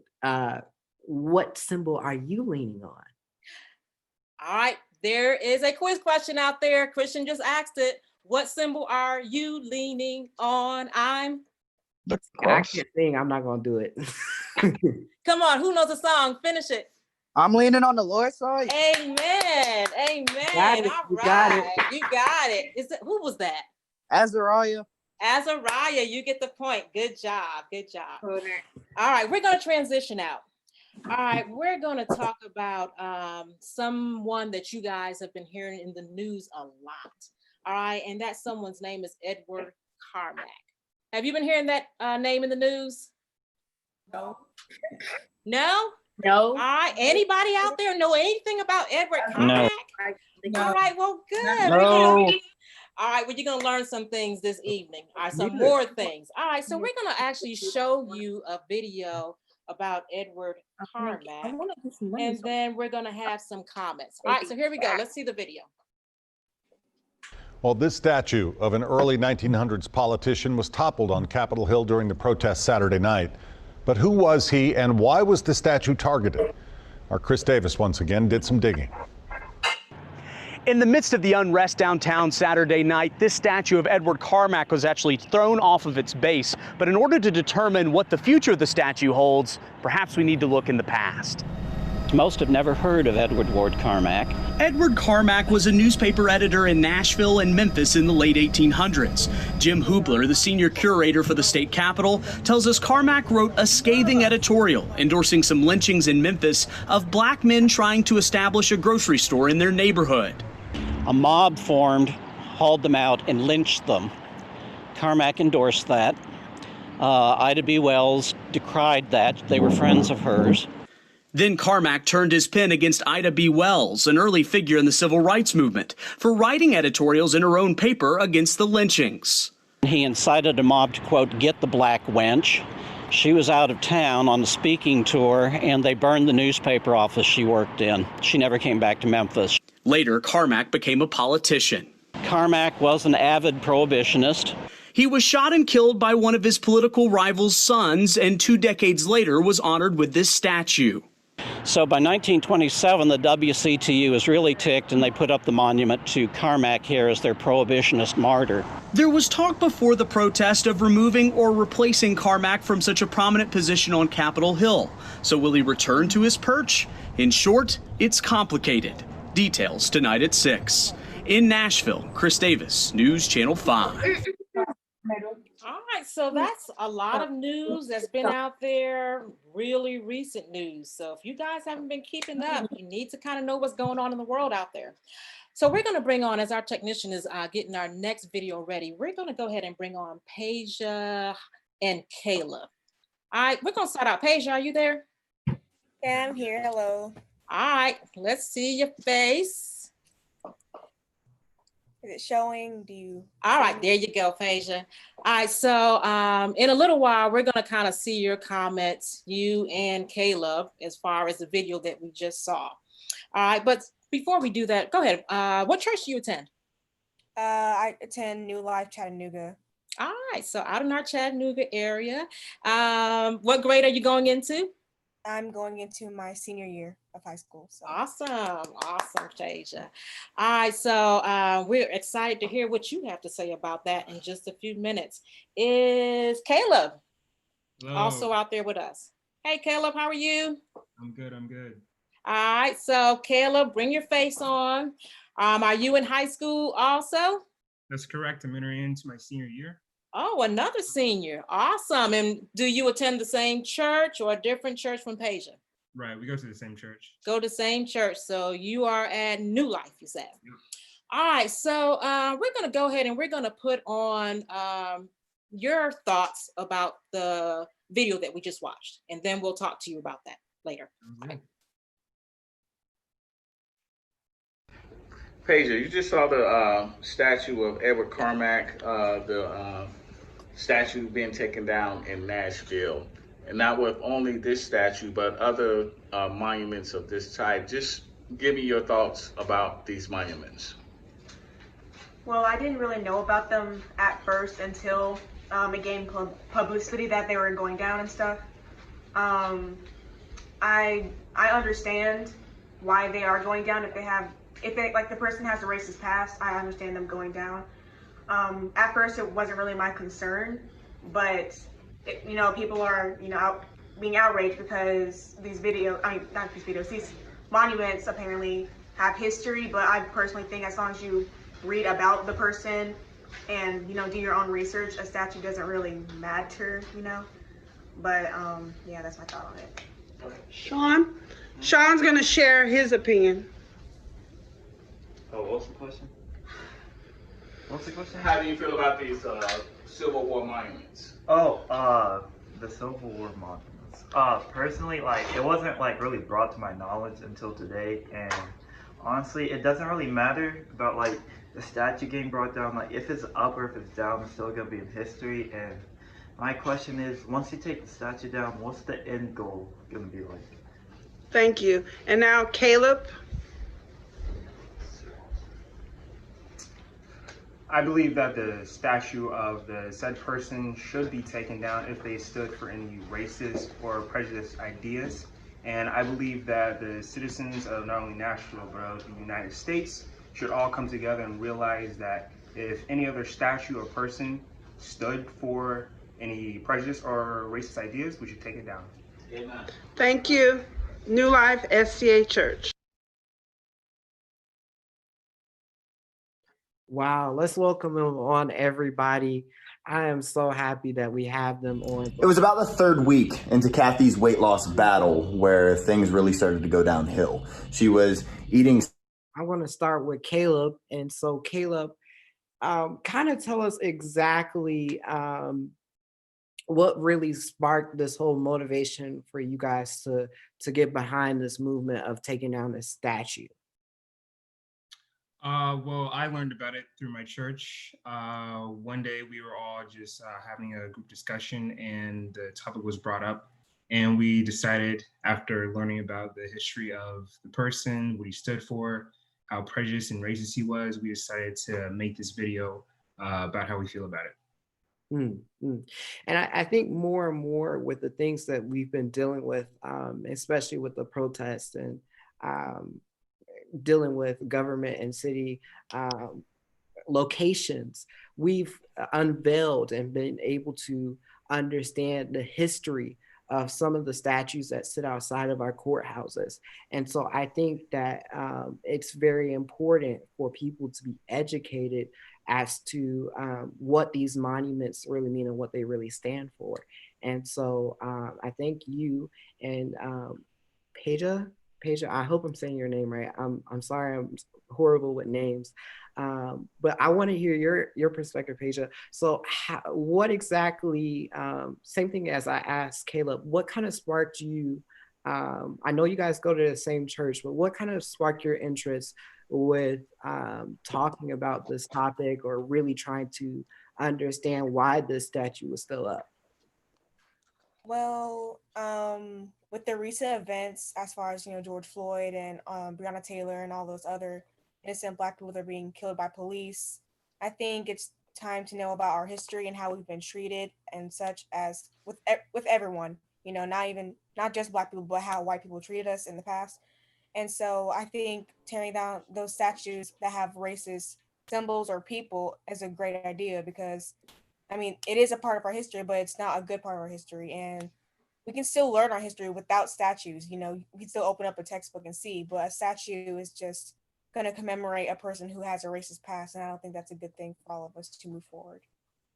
what symbol are you leaning on? All right, there is a quiz question out there. Christian just asked it. What symbol are you leaning on? I can't sing, I'm not gonna do it. Come on, who knows the song? Finish it. I'm leaning on the Lord's side. Amen. Amen. Got it. All You right. got it. You got it. Who was that? Azariah. Azariah, you get the point. Good job. Good job. All right, we're going to transition out. All right, we're going to talk about someone that you guys have been hearing in the news a lot. All right, and that someone's name is Edward Carmack. Have you been hearing that name in the news? No. No? No. All right, anybody out there know anything about Edward Carmack? No. All right, well, good. No. All right, well, you're going to learn some things this evening. All right, some more things. All right, so we're going to actually show you a video about Edward Carmack, and then we're going to have some comments. All right, so here we go. Let's see the video. Well, this statue of an early 1900s politician was toppled on Capitol Hill during the protests Saturday night. But who was he, and why was the statue targeted? Our Chris Davis once again did some digging. In the midst of the unrest downtown Saturday night, this statue of Edward Carmack was actually thrown off of its base. But in order to determine what the future of the statue holds, perhaps we need to look in the past. Most have never heard of Edward Ward Carmack. Edward Carmack was a newspaper editor in Nashville and Memphis in the late 1800s. Jim Hubler, the senior curator for the state capitol, tells us Carmack wrote a scathing editorial endorsing some lynchings in Memphis of black men trying to establish a grocery store in their neighborhood. A mob formed, hauled them out, and lynched them. Carmack endorsed that. Ida B. Wells decried that. They were friends of hers. Then Carmack turned his pen against Ida B. Wells, an early figure in the civil rights movement, for writing editorials in her own paper against the lynchings. He incited a mob to, quote, get the black wench. She was out of town on a speaking tour, and they burned the newspaper office she worked in. She never came back to Memphis. Later, Carmack became a politician. Carmack was an avid prohibitionist. He was shot and killed by one of his political rivals' sons, and 2 decades later was honored with this statue. So by 1927, the WCTU was really ticked, and they put up the monument to Carmack here as their prohibitionist martyr. There was talk before the protest of removing or replacing Carmack from such a prominent position on Capitol Hill. So will he return to his perch? In short, it's complicated. Details tonight at 6. In Nashville, Chris Davis, News Channel 5. All right, so that's a lot of news that's been out there, really recent news. So if you guys haven't been keeping up, you need to kind of know what's going on in the world out there. So we're going to bring on, as our technician is getting our next video ready, we're going to go ahead and bring on Pasia and Caleb. All right, we're going to start out. Pasia, are you there? Yeah, I'm here. Hello. All right, let's see your face. Is it showing? Do you? All right, there you go, Pasia. All right, so in a little while, we're going to kind of see your comments, you and Caleb, as far as the video that we just saw. All right, but before we do that, go ahead. What church do you attend? I attend New Life Chattanooga. All right, so out in our Chattanooga area. What grade are you going into? I'm going into my senior year of high school. So. Awesome, Pasia. All right, so we're excited to hear what you have to say about that in just a few minutes. Is Caleb also out there with us? Hey, Caleb, how are you? I'm good. All right, so Caleb, bring your face on. Are you in high school also? That's correct. I'm entering into my senior year. Oh, another senior. Awesome. And do you attend the same church or a different church from Pasia? Right. We go to the same church. Go to the same church. So you are at New Life, you said. Yep. All right. So we're going to go ahead and we're going to put on your thoughts about the video that we just watched. And then we'll talk to you about that later. Mm-hmm. Okay. Pasia, you just saw the statue of Edward Carmack, the statue being taken down in Nashville. And not with only this statue, but other monuments of this type. Just give me your thoughts about these monuments. Well, I didn't really know about them at first until it gained publicity that they were going down and stuff. I understand why they are going down. If the person has a racist past, I understand them going down. At first, it wasn't really my concern, but people are being outraged because these monuments apparently have history. But I personally think as long as you read about the person and do your own research, a statue doesn't really matter, But yeah, that's my thought on it. Sean's gonna share his opinion. Oh, what's the question? How do you feel about these Civil War monuments? Oh, the Civil War monuments. Personally, it wasn't really brought to my knowledge until today, and honestly, it doesn't really matter about the statue getting brought down. If it's up or if it's down, it's still gonna be in history. And my question is, once you take the statue down, what's the end goal gonna be like? Thank you. And now Caleb. I believe that the statue of the said person should be taken down if they stood for any racist or prejudiced ideas. And I believe that the citizens of not only Nashville, but of the United States should all come together and realize that if any other statue or person stood for any prejudice or racist ideas, we should take it down. Amen. Thank you. New Life SCA Church. Wow, let's welcome them on, everybody. I am so happy that we have them on. It was about the third week into Kathy's weight loss battle where things really started to go downhill. She was eating. I want to start with Caleb. And so Caleb, kind of tell us exactly what really sparked this whole motivation for you guys to get behind this movement of taking down this statue? Well, I learned about it through my church. One day we were all just having a group discussion and the topic was brought up. And we decided, after learning about the history of the person, what he stood for, how prejudiced and racist he was, we decided to make this video about how we feel about it. And I think more and more with the things that we've been dealing with, especially with the protests and dealing with government and city locations, we've unveiled and been able to understand the history of some of the statues that sit outside of our courthouses. And so I think that it's very important for people to be educated as to what these monuments really mean and what they really stand for. And so I thank you and Peja, I hope I'm saying your name right. I'm sorry, I'm horrible with names. But I want to hear your perspective, Peja. So what exactly, same thing as I asked Caleb, what kind of sparked you? I know you guys go to the same church, but what kind of sparked your interest with talking about this topic or really trying to understand why this statue was still up? Well, with the recent events, as far as, George Floyd and Breonna Taylor and all those other innocent Black people that are being killed by police, I think it's time to know about our history and how we've been treated and such, as with everyone, not just Black people, but how white people treated us in the past. And so I think tearing down those statues that have racist symbols or people is a great idea, because it is a part of our history, but it's not a good part of our history. And we can still learn our history without statues. We can still open up a textbook and see, but a statue is just going to commemorate a person who has a racist past. And I don't think that's a good thing for all of us to move forward.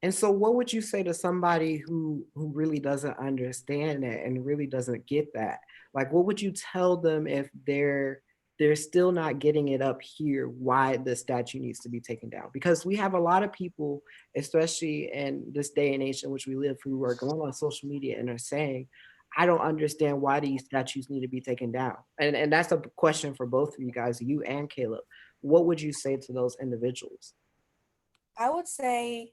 And so what would you say to somebody who really doesn't understand that and really doesn't get that? Like, what would you tell them if they're still not getting it up here, why the statue needs to be taken down? Because we have a lot of people, especially in this day and age in which we live, who are going on social media and are saying, I don't understand why these statues need to be taken down. And that's a question for both of you guys, you and Caleb. What would you say to those individuals? I would say,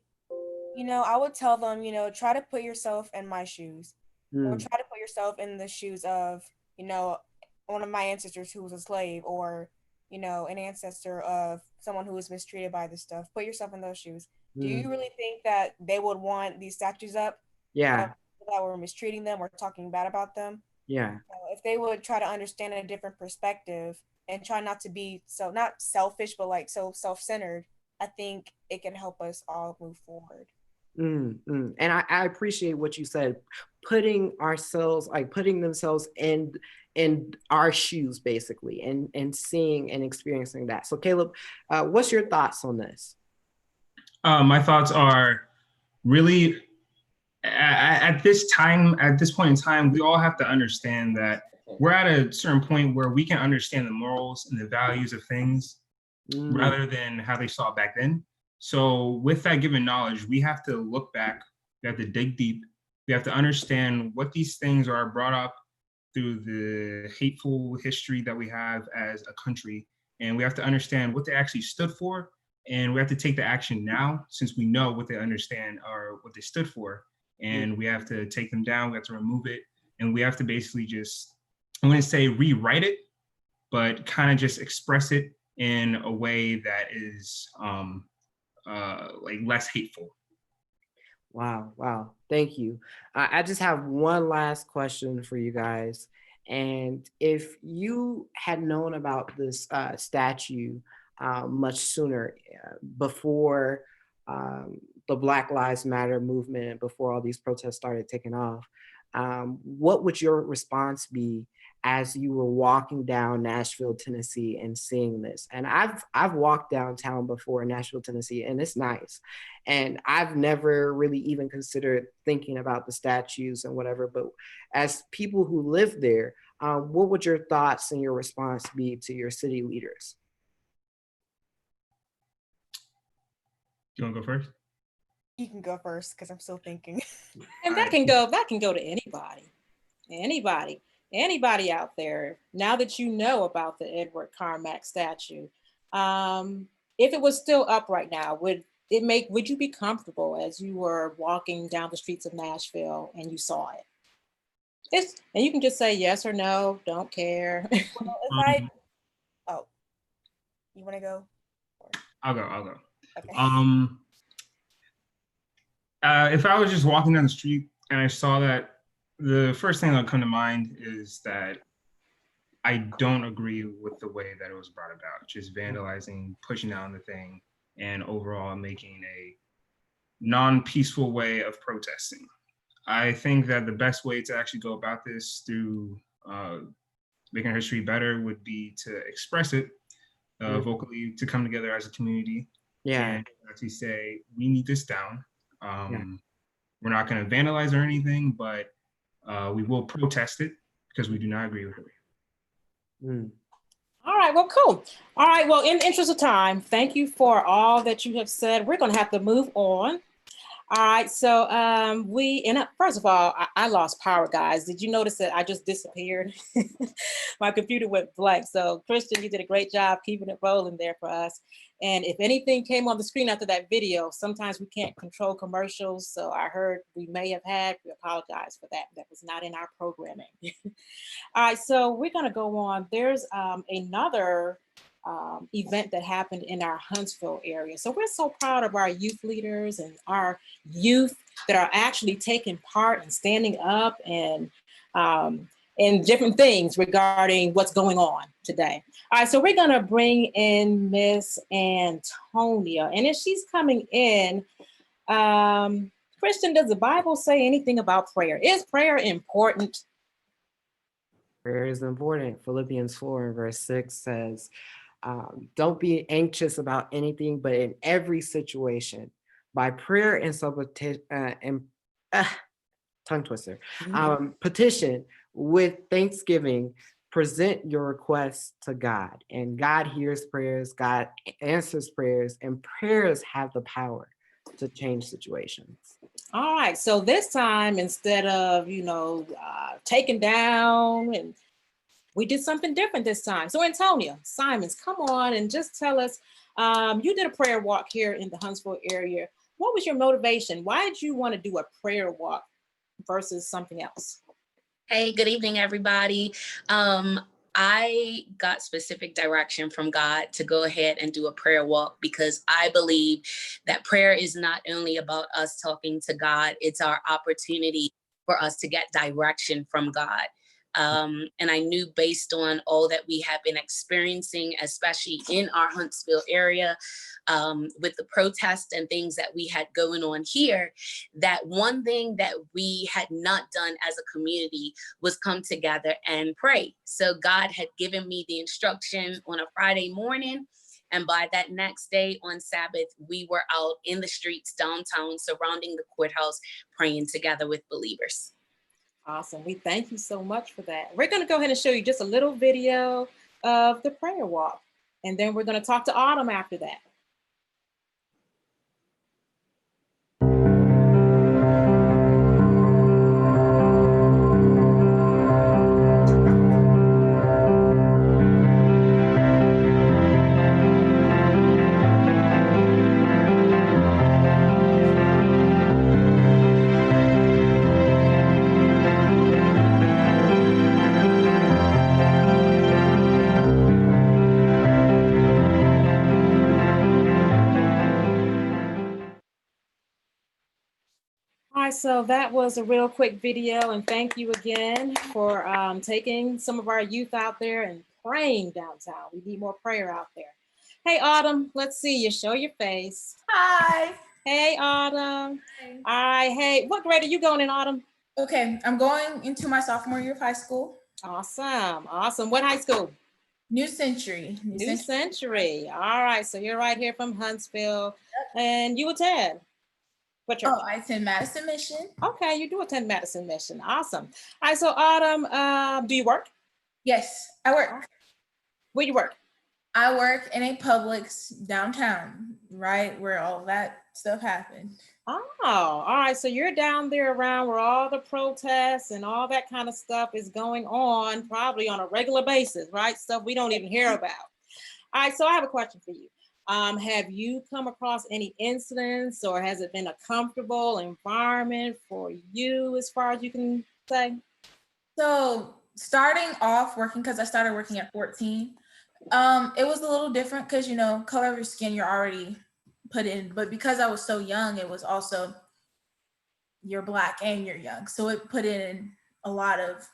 I would tell them, try to put yourself in my shoes, or try to put yourself in the shoes of, one of my ancestors who was a slave, or, an ancestor of someone who was mistreated by this stuff. Put yourself in those shoes. Do you really think that they would want these statues up? Yeah. That were mistreating them or talking bad about them? Yeah. If they would try to understand a different perspective and try not to be so, not selfish, but like so self-centered, I think it can help us all move forward. And I appreciate what you said, putting themselves in our shoes, basically, and seeing and experiencing that. So Caleb, what's your thoughts on this? My thoughts are really, at this point in time, we all have to understand that we're at a certain point where we can understand the morals and the values of things rather than how they saw it back then. So with that given knowledge, we have to look back, we have to dig deep, we have to understand what these things are brought up through the hateful history that we have as a country. And we have to understand what they actually stood for. And we have to take the action now, since we know what they understand or what they stood for. And we have to take them down, we have to remove it. And we have to basically just, I'm gonna say rewrite it, but kind of just express it in a way that is like less hateful. Wow. Thank you. I just have one last question for you guys. And if you had known about this statue much sooner, before the Black Lives Matter movement and before all these protests started taking off, what would your response be as you were walking down Nashville, Tennessee and seeing this? And I've walked downtown before in Nashville, Tennessee, and it's nice. And I've never really even considered thinking about the statues and whatever, but as people who live there, what would your thoughts and your response be to your city leaders? You wanna go first? You can go first because I'm still thinking. And that can go to anybody out there. Now that you know about the Edward Carmack statue, if it was still up right now, would you be comfortable as you were walking down the streets of Nashville and you saw it? And you can just say yes or no, don't care. Well, you want to go? I'll go. Okay. If I was just walking down the street and I saw that, the first thing that would come to mind is that I don't agree with the way that it was brought about, just vandalizing, pushing down the thing, and overall making a non-peaceful way of protesting. I think that the best way to actually go about this through making our history better would be to express it vocally, to come together as a community. And actually say, we need this down. We're not going to vandalize or anything, but we will protest it because we do not agree with it. All right, well, cool. All right, well, in the interest of time, thank you for all that you have said. We're going to have to move on. All right, so first of all, I lost power, guys. Did you notice that I just disappeared? My computer went blank. So Christian, you did a great job keeping it rolling there for us. And if anything came on the screen after that video, sometimes we can't control commercials. So I heard we apologize for that. That was not in our programming. All right, so we're gonna go on. There's another event that happened in our Huntsville area. So we're so proud of our youth leaders and our youth that are actually taking part and standing up and different things regarding what's going on today. All right, so we're gonna bring in Miss Antonia, and if she's coming in, Christian, does the Bible say anything about prayer? Is prayer important? Prayer is important. Philippians 4 and verse 6 says, don't be anxious about anything, but in every situation, by prayer and supplication, tongue twister, petition with thanksgiving, present your requests to God. And God hears prayers, God answers prayers, and prayers have the power to change situations. All right, so this time, instead of, taking down, and we did something different this time. So Antonia Simons, come on and just tell us, you did a prayer walk here in the Huntsville area. What was your motivation? Why did you want to do a prayer walk versus something else? Hey, good evening, everybody. I got specific direction from God to go ahead and do a prayer walk because I believe that prayer is not only about us talking to God, it's our opportunity for us to get direction from God. And I knew based on all that we have been experiencing, especially in our Huntsville area, with the protests and things that we had going on here, that one thing that we had not done as a community was come together and pray. So God had given me the instruction on a Friday morning. And by that next day on Sabbath, we were out in the streets downtown surrounding the courthouse praying together with believers. Awesome. We thank you so much for that. We're going to go ahead and show you just a little video of the prayer walk, and then we're going to talk to Autumn after that. So that was a real quick video, and thank you again for taking some of our youth out there and praying downtown. We need more prayer out there. Hey, Autumn, let's see you. Show your face. Hi. Hey, Autumn. Hi. All right. Hey, what grade are you going in, Autumn? Okay, I'm going into my sophomore year of high school. Awesome. Awesome. What high school? New Century. New Century. All right. So you're right here from Huntsville, and you attend. What church? Oh, I attend Madison Mission. Okay, you do attend Madison Mission. Awesome. All right, so Autumn, do you work? Yes, I work. Where you work? I work in a Publix downtown. right where all that stuff happened. Oh, all right. So you're down there around where all the protests and all that kind of stuff is going on, probably on a regular basis, right? Stuff we don't even hear about. All right. So I have a question for you. Have you come across any incidents, or has it been a comfortable environment for you, as far as you can say? So starting off working, because I started working at 14, it was a little different because, you know, color of your skin, you're already put in, but because I was so young, it was also you're Black and you're young, so it put in a lot of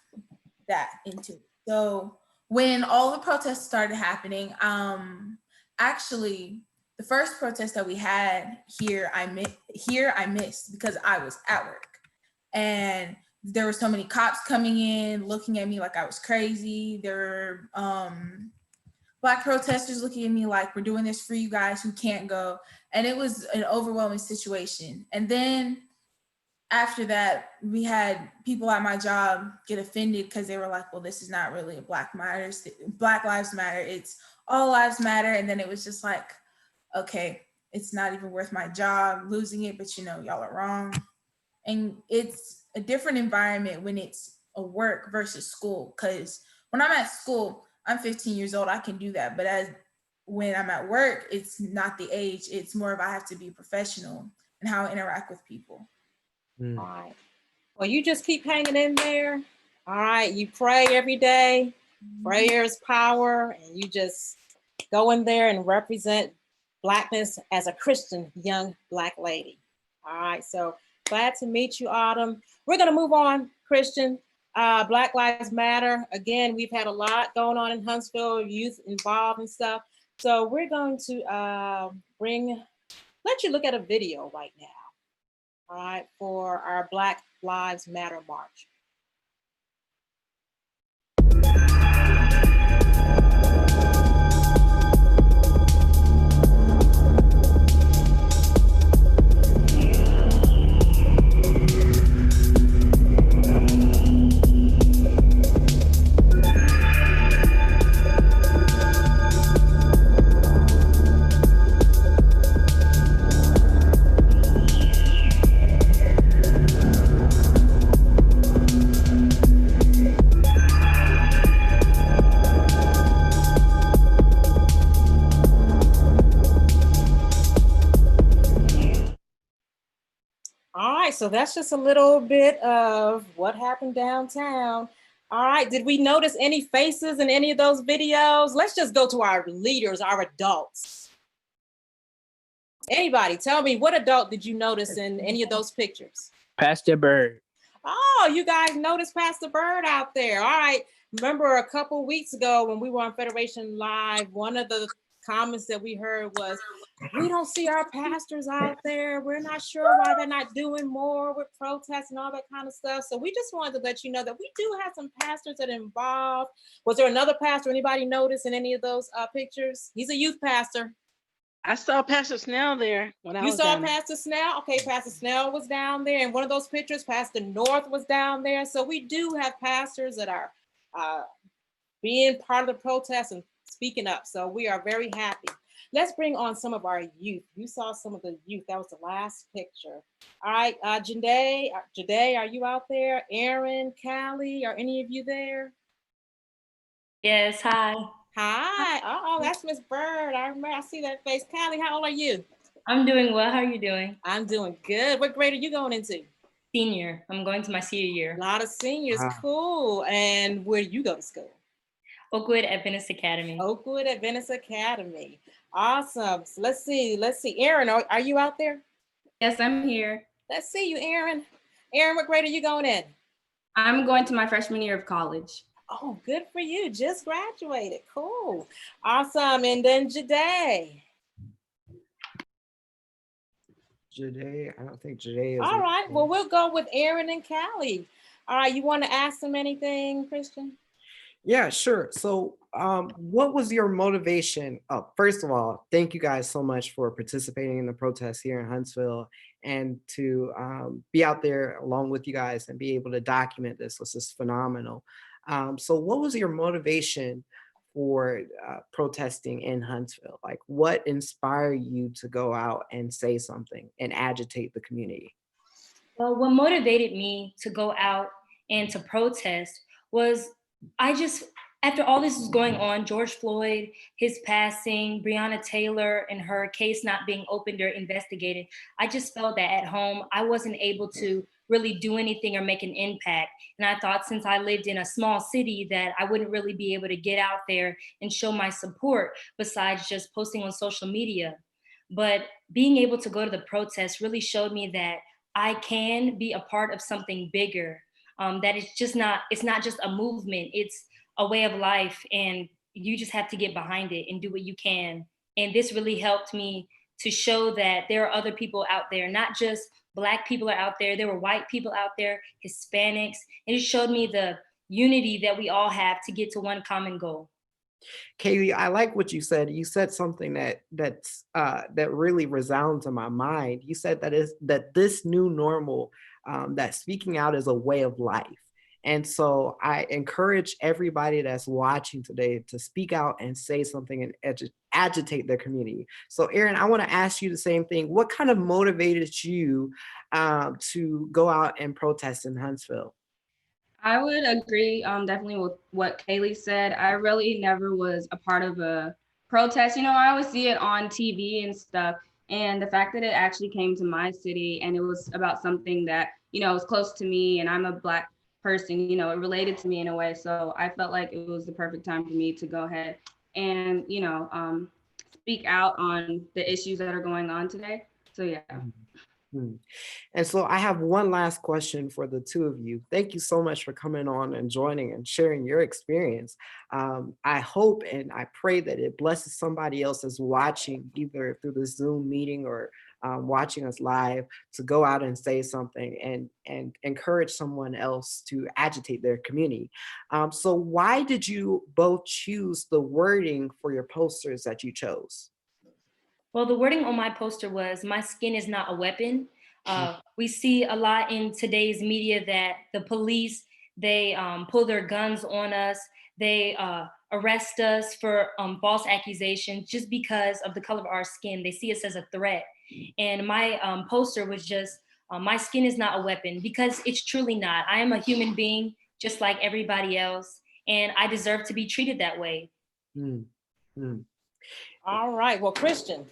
that into it. So when all the protests started happening, actually the first protest that we had here, I missed because I was at work, and there were so many cops coming in looking at me like I was crazy. There were Black protesters looking at me like, we're doing this for you guys who can't go. And it was an overwhelming situation. And then after that, we had people at my job get offended because they were like, well, this is not really a Black Lives Matter, it's all lives matter. And then it was just like, okay, it's not even worth my job losing it, but you know, y'all are wrong. And it's a different environment when it's a work versus school. Because when I'm at school, I'm 15 years old, I can do that. But when I'm at work, it's not the age, it's more of I have to be professional in how I interact with people. All right. Well, you just keep hanging in there. All right. You pray every day. Prayer is power. And you just go in there and represent Blackness as a Christian young Black lady. All right. So glad to meet you, Autumn. We're going to move on, Christian. Black Lives Matter. Again, we've had a lot going on in Huntsville, youth involved and stuff. So we're going to let you look at a video right now. All right, for our Black Lives Matter March. All right, so that's just a little bit of what happened downtown. All right, did we notice any faces in any of those videos? Let's just go to our leaders, our adults. Anybody, tell me, what adult did you notice in any of those pictures? Pastor Bird. Oh, you guys noticed Pastor Bird out there. All right, remember a couple weeks ago when we were on Federation Live, one of the comments that we heard was, we don't see our pastors out there. We're not sure why they're not doing more with protests and all that kind of stuff. So we just wanted to let you know that we do have some pastors that are involved. Was there another pastor anybody noticed in any of those pictures? He's a youth pastor. I saw Pastor Snell there when I was You saw down there. Pastor Snell? Okay, Pastor Snell was down there. In one of those pictures, Pastor North was down there. So we do have pastors that are being part of the protest and speaking up. So we are very happy. Let's bring on some of our youth. You saw some of the youth. That was the last picture. All right, Jade, are you out there? Aaron, Callie, are any of you there? Yes, hi. Hi. Oh, that's Miss Bird. I see that face. Callie, how old are you? I'm doing well. How are you doing? I'm doing good. What grade are you going into? Senior. I'm going to my senior year. A lot of seniors. Wow. Cool. And where do you go to school? Oakwood Adventist Academy. Oakwood Adventist Academy. Awesome. So let's see. Aaron, are you out there? Yes, I'm here. Let's see you, Aaron. Aaron, what grade are you going in? I'm going to my freshman year of college. Oh, good for you. Just graduated. Cool. Awesome. And then Jade. Jade, I don't think Jade is. All right. Well, we'll go with Aaron and Callie. All right. You want to ask them anything, Christian? Yeah, sure. So what was your motivation? Oh, first of all, thank you guys so much for participating in the protests here in Huntsville and to be out there along with you guys and be able to document this. This is phenomenal. So what was your motivation for protesting in Huntsville? Like, what inspired you to go out and say something and agitate the community? Well, what motivated me to go out and to protest was after all this was going on, George Floyd, his passing, Breonna Taylor and her case not being opened or investigated, I just felt that at home, I wasn't able to really do anything or make an impact. And I thought since I lived in a small city that I wouldn't really be able to get out there and show my support besides just posting on social media. But being able to go to the protest really showed me that I can be a part of something bigger. That it's not just a movement, it's a way of life, and you just have to get behind it and do what you can. And this really helped me to show that there are other people out there, not just Black people are out there, there were white people out there, Hispanics. And it showed me the unity that we all have to get to one common goal. Kaylee, I like what you said. You said something that really resounds in my mind. You said that this new normal, that speaking out is a way of life. And so I encourage everybody that's watching today to speak out and say something and agitate their community. So Erin, I want to ask you the same thing. What kind of motivated you to go out and protest in Huntsville? I would agree definitely with what Kaylee said. I really never was a part of a protest. You know, I always see it on TV and stuff. And the fact that it actually came to my city and it was about something that, you know, was close to me and I'm a Black person, you know, it related to me in a way. So I felt like it was the perfect time for me to go ahead and, you know, speak out on the issues that are going on today. So yeah. And so I have one last question for the two of you. Thank you so much for coming on and joining and sharing your experience. I hope and I pray that it blesses somebody else that's watching either through the Zoom meeting or watching us live to go out and say something and encourage someone else to agitate their community. So why did you both choose the wording for your posters that you chose? Well, the wording on my poster was, "My skin is not a weapon." We see a lot in today's media that the police, they pull their guns on us. They arrest us for false accusations just because of the color of our skin. They see us as a threat. And my poster was just, "My skin is not a weapon," because it's truly not. I am a human being just like everybody else, and I deserve to be treated that way. All right, well, Christian,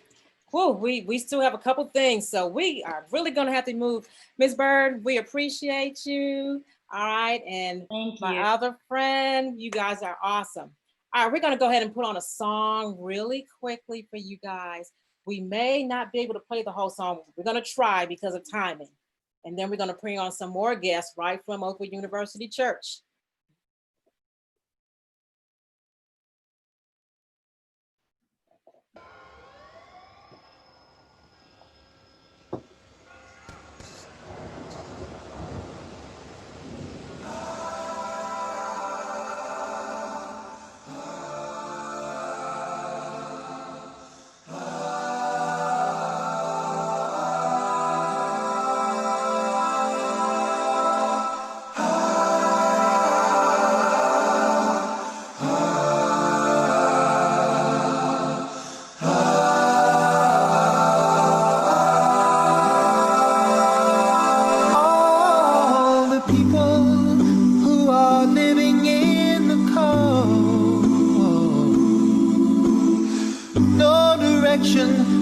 whew, we still have a couple things, so we are really gonna have to move. Ms. Bird, we appreciate you. All right, and my other friend, you guys are awesome. All right, we're gonna go ahead and put on a song really quickly for you guys. We may not be able to play the whole song. We're gonna try because of timing. And then we're gonna bring on some more guests right from Oakwood University Church.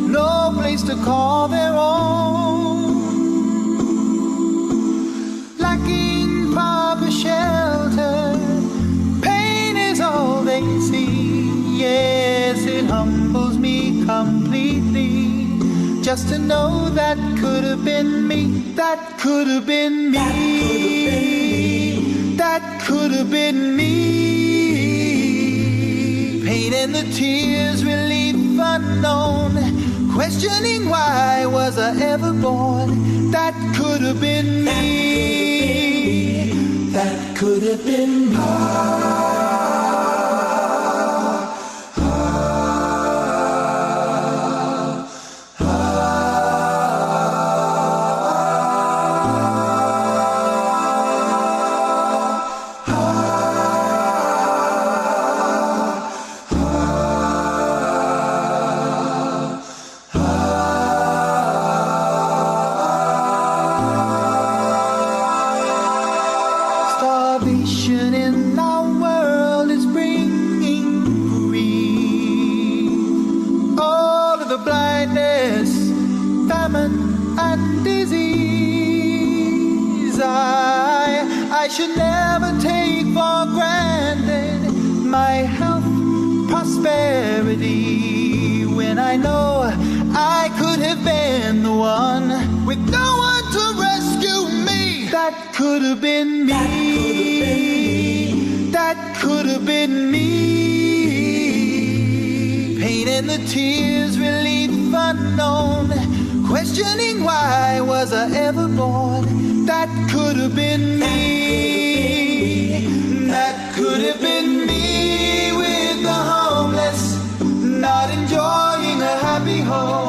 No place to call their own, lacking proper shelter, pain is all they see. Yes, it humbles me completely just to know that could have been me, that could have been me, that could have been me. Pain and the tears, relief unknown, questioning why was I ever born. That could have been me, that could have been me. famine and disease. I should never take for granted my health, prosperity, when I know I could have been the one with no one to rescue me. That could have been me. That could have been me. Pain and the tears, relief unknown, questioning why was I ever born. That could have been me. That could have been me with the homeless, not enjoying a happy home.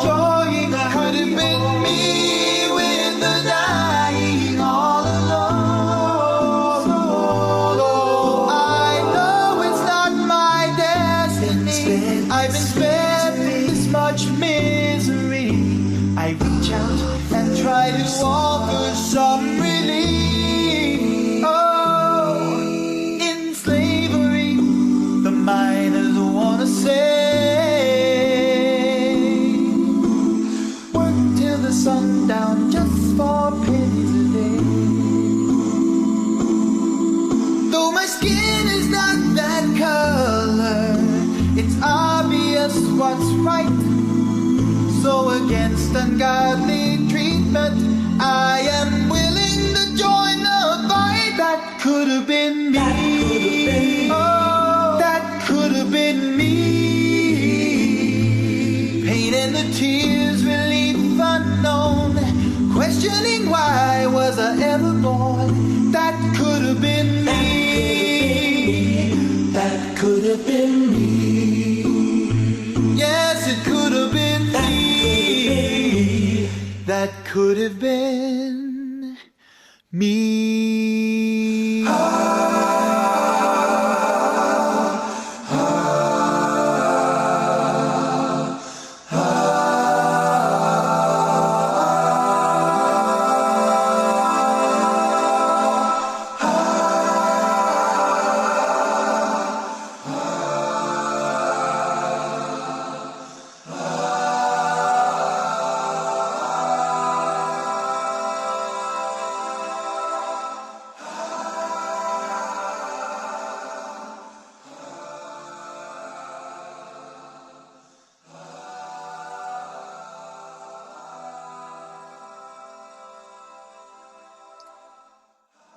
Could have been me with the dying all alone. I know it's not my destiny. I've been spared this much misery. I reach out and try to offer some relief. Oh, in slavery, the miners wanna say, work till the sundown just for pennies a day. Though my skin is not that color, it's obvious what's right. So against ungodly treatment, I am willing to join the fight. That could have been me. Oh, that could have been me. Pain and the tears, relief unknown, questioning why was I ever born. That could have been me. That could have been me. Yes, it could have been me. That could have been me.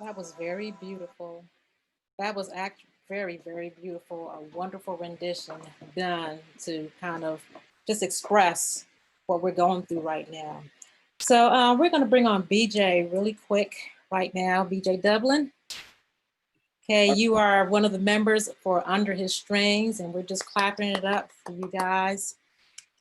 That was very beautiful. That was very, very beautiful. A wonderful rendition done to kind of just express what we're going through right now. So we're going to bring on BJ really quick right now. BJ Dublin. Okay, you are one of the members for Under His Strings, and we're just clapping it up for you guys.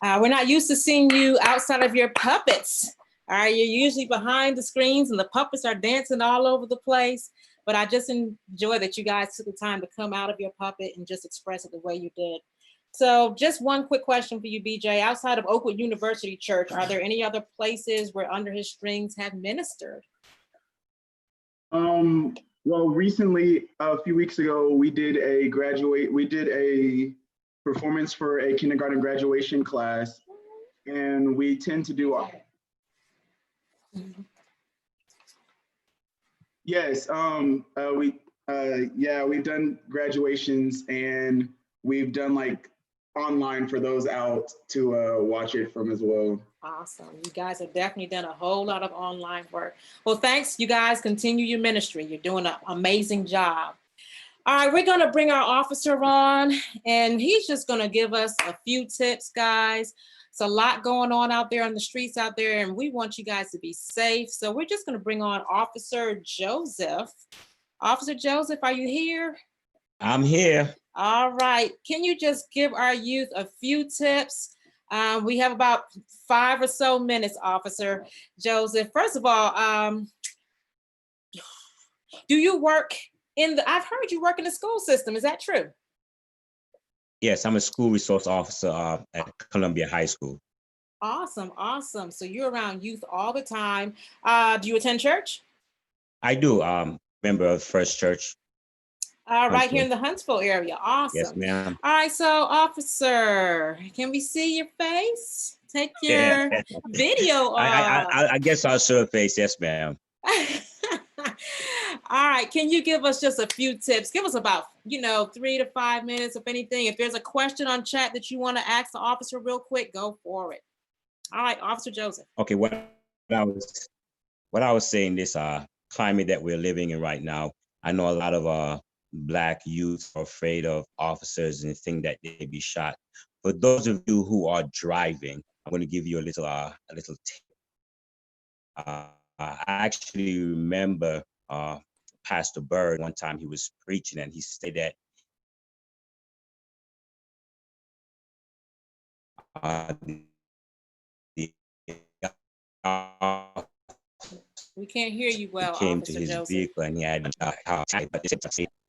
We're not used to seeing you outside of your puppets. All right, you're usually behind the screens and the puppets are dancing all over the place. But I just enjoy that you guys took the time to come out of your puppet and just express it the way you did. So just one quick question for you, BJ. Outside of Oakwood University Church, are there any other places where Under His Strings have ministered? Well, recently, a few weeks ago, we did a performance for a kindergarten graduation class, and we tend to do yes, we've done graduations, and we've done like online for those out to watch it from as well. Awesome. You guys have definitely done a whole lot of online work. Well, thanks. You guys continue your ministry. You're doing an amazing job. All right, we're going to bring our officer on, and he's just going to give us a few tips, guys. It's a lot going on out there on the streets out there, and we want you guys to be safe. So we're just going to bring on Officer Joseph. Officer Joseph, are you here? I'm here. All right. Can you just give our youth a few tips? We have about 5 or so minutes, Officer Joseph. First of all, do you work I've heard you work in the school system. Is that true? Yes, I'm a school resource officer at Columbia High School. Awesome, awesome. So you're around youth all the time. Do you attend church? I do. Member of First Church. Right here in the Huntsville area. Awesome. Yes, ma'am. All right, so officer, can we see your face? Take your video off. I guess I'll show a face. Yes, ma'am. All right. Can you give us just a few tips? Give us about, 3 to 5 minutes, if anything. If there's a question on chat that you want to ask the officer real quick, go for it. All right, Officer Joseph. Okay, what I was saying, this climate that we're living in right now, I know a lot of Black youth are afraid of officers and think that they be shot. For those of you who are driving, I'm going to give you a little tip. I actually remember Pastor Bird, one time he was preaching and he said that we can't hear you well. He came Officer to his Joseph. vehicle and he had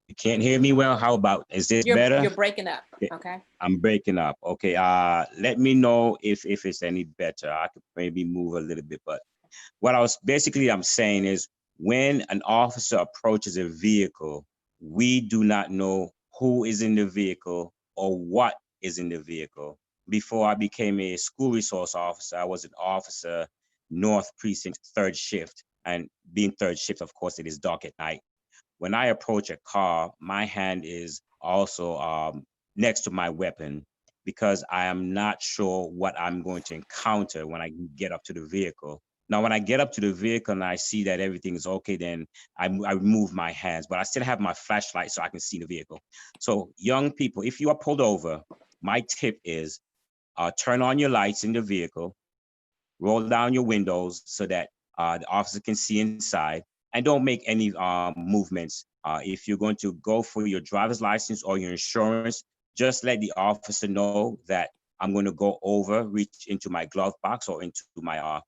you can't hear me well. How about, is this better? You're breaking up. Okay. I'm breaking up. Okay. Let me know if it's any better. I could maybe move a little bit, but what I'm saying is, when an officer approaches a vehicle, we do not know who is in the vehicle or what is in the vehicle. Before I became a school resource officer, I was an officer, North Precinct, 3rd shift. And being 3rd shift, of course, it is dark at night. When I approach a car, my hand is also next to my weapon, because I am not sure what I'm going to encounter when I get up to the vehicle. Now, when I get up to the vehicle and I see that everything is okay, then I remove my hands, but I still have my flashlight so I can see the vehicle. So young people, if you are pulled over, my tip is turn on your lights in the vehicle, roll down your windows so that the officer can see inside, and don't make any movements. If you're going to go for your driver's license or your insurance, just let the officer know that I'm going to go over, reach into my glove box or into my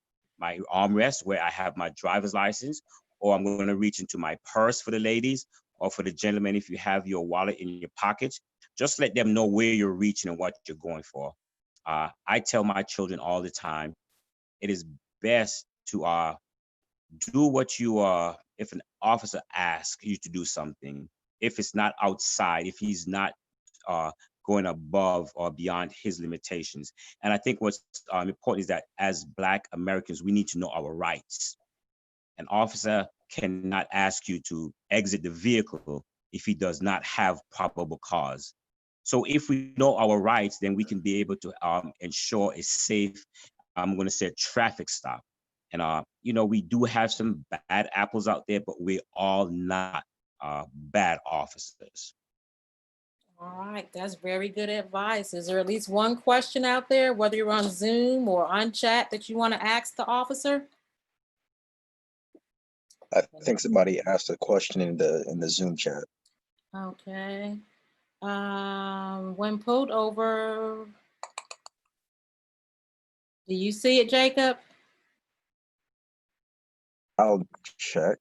armrest where I have my driver's license, or I'm going to reach into my purse for the ladies, or for the gentlemen, if you have your wallet in your pocket. Just let them know where you're reaching and what you're going for. I tell my children all the time, it is best to do what you are. If an officer asks you to do something, if it's not outside, if he's not going above or beyond his limitations. And I think what's important is that as Black Americans, we need to know our rights. An officer cannot ask you to exit the vehicle if he does not have probable cause. So if we know our rights, then we can be able to ensure a safe, I'm going to say, traffic stop. And, we do have some bad apples out there, but we're all not bad officers. All right, that's very good advice. Is there at least one question out there, whether you're on Zoom or on chat, that you want to ask the officer? I think somebody asked a question in the Zoom chat. Okay. When pulled over, do you see it, Jacob? I'll check.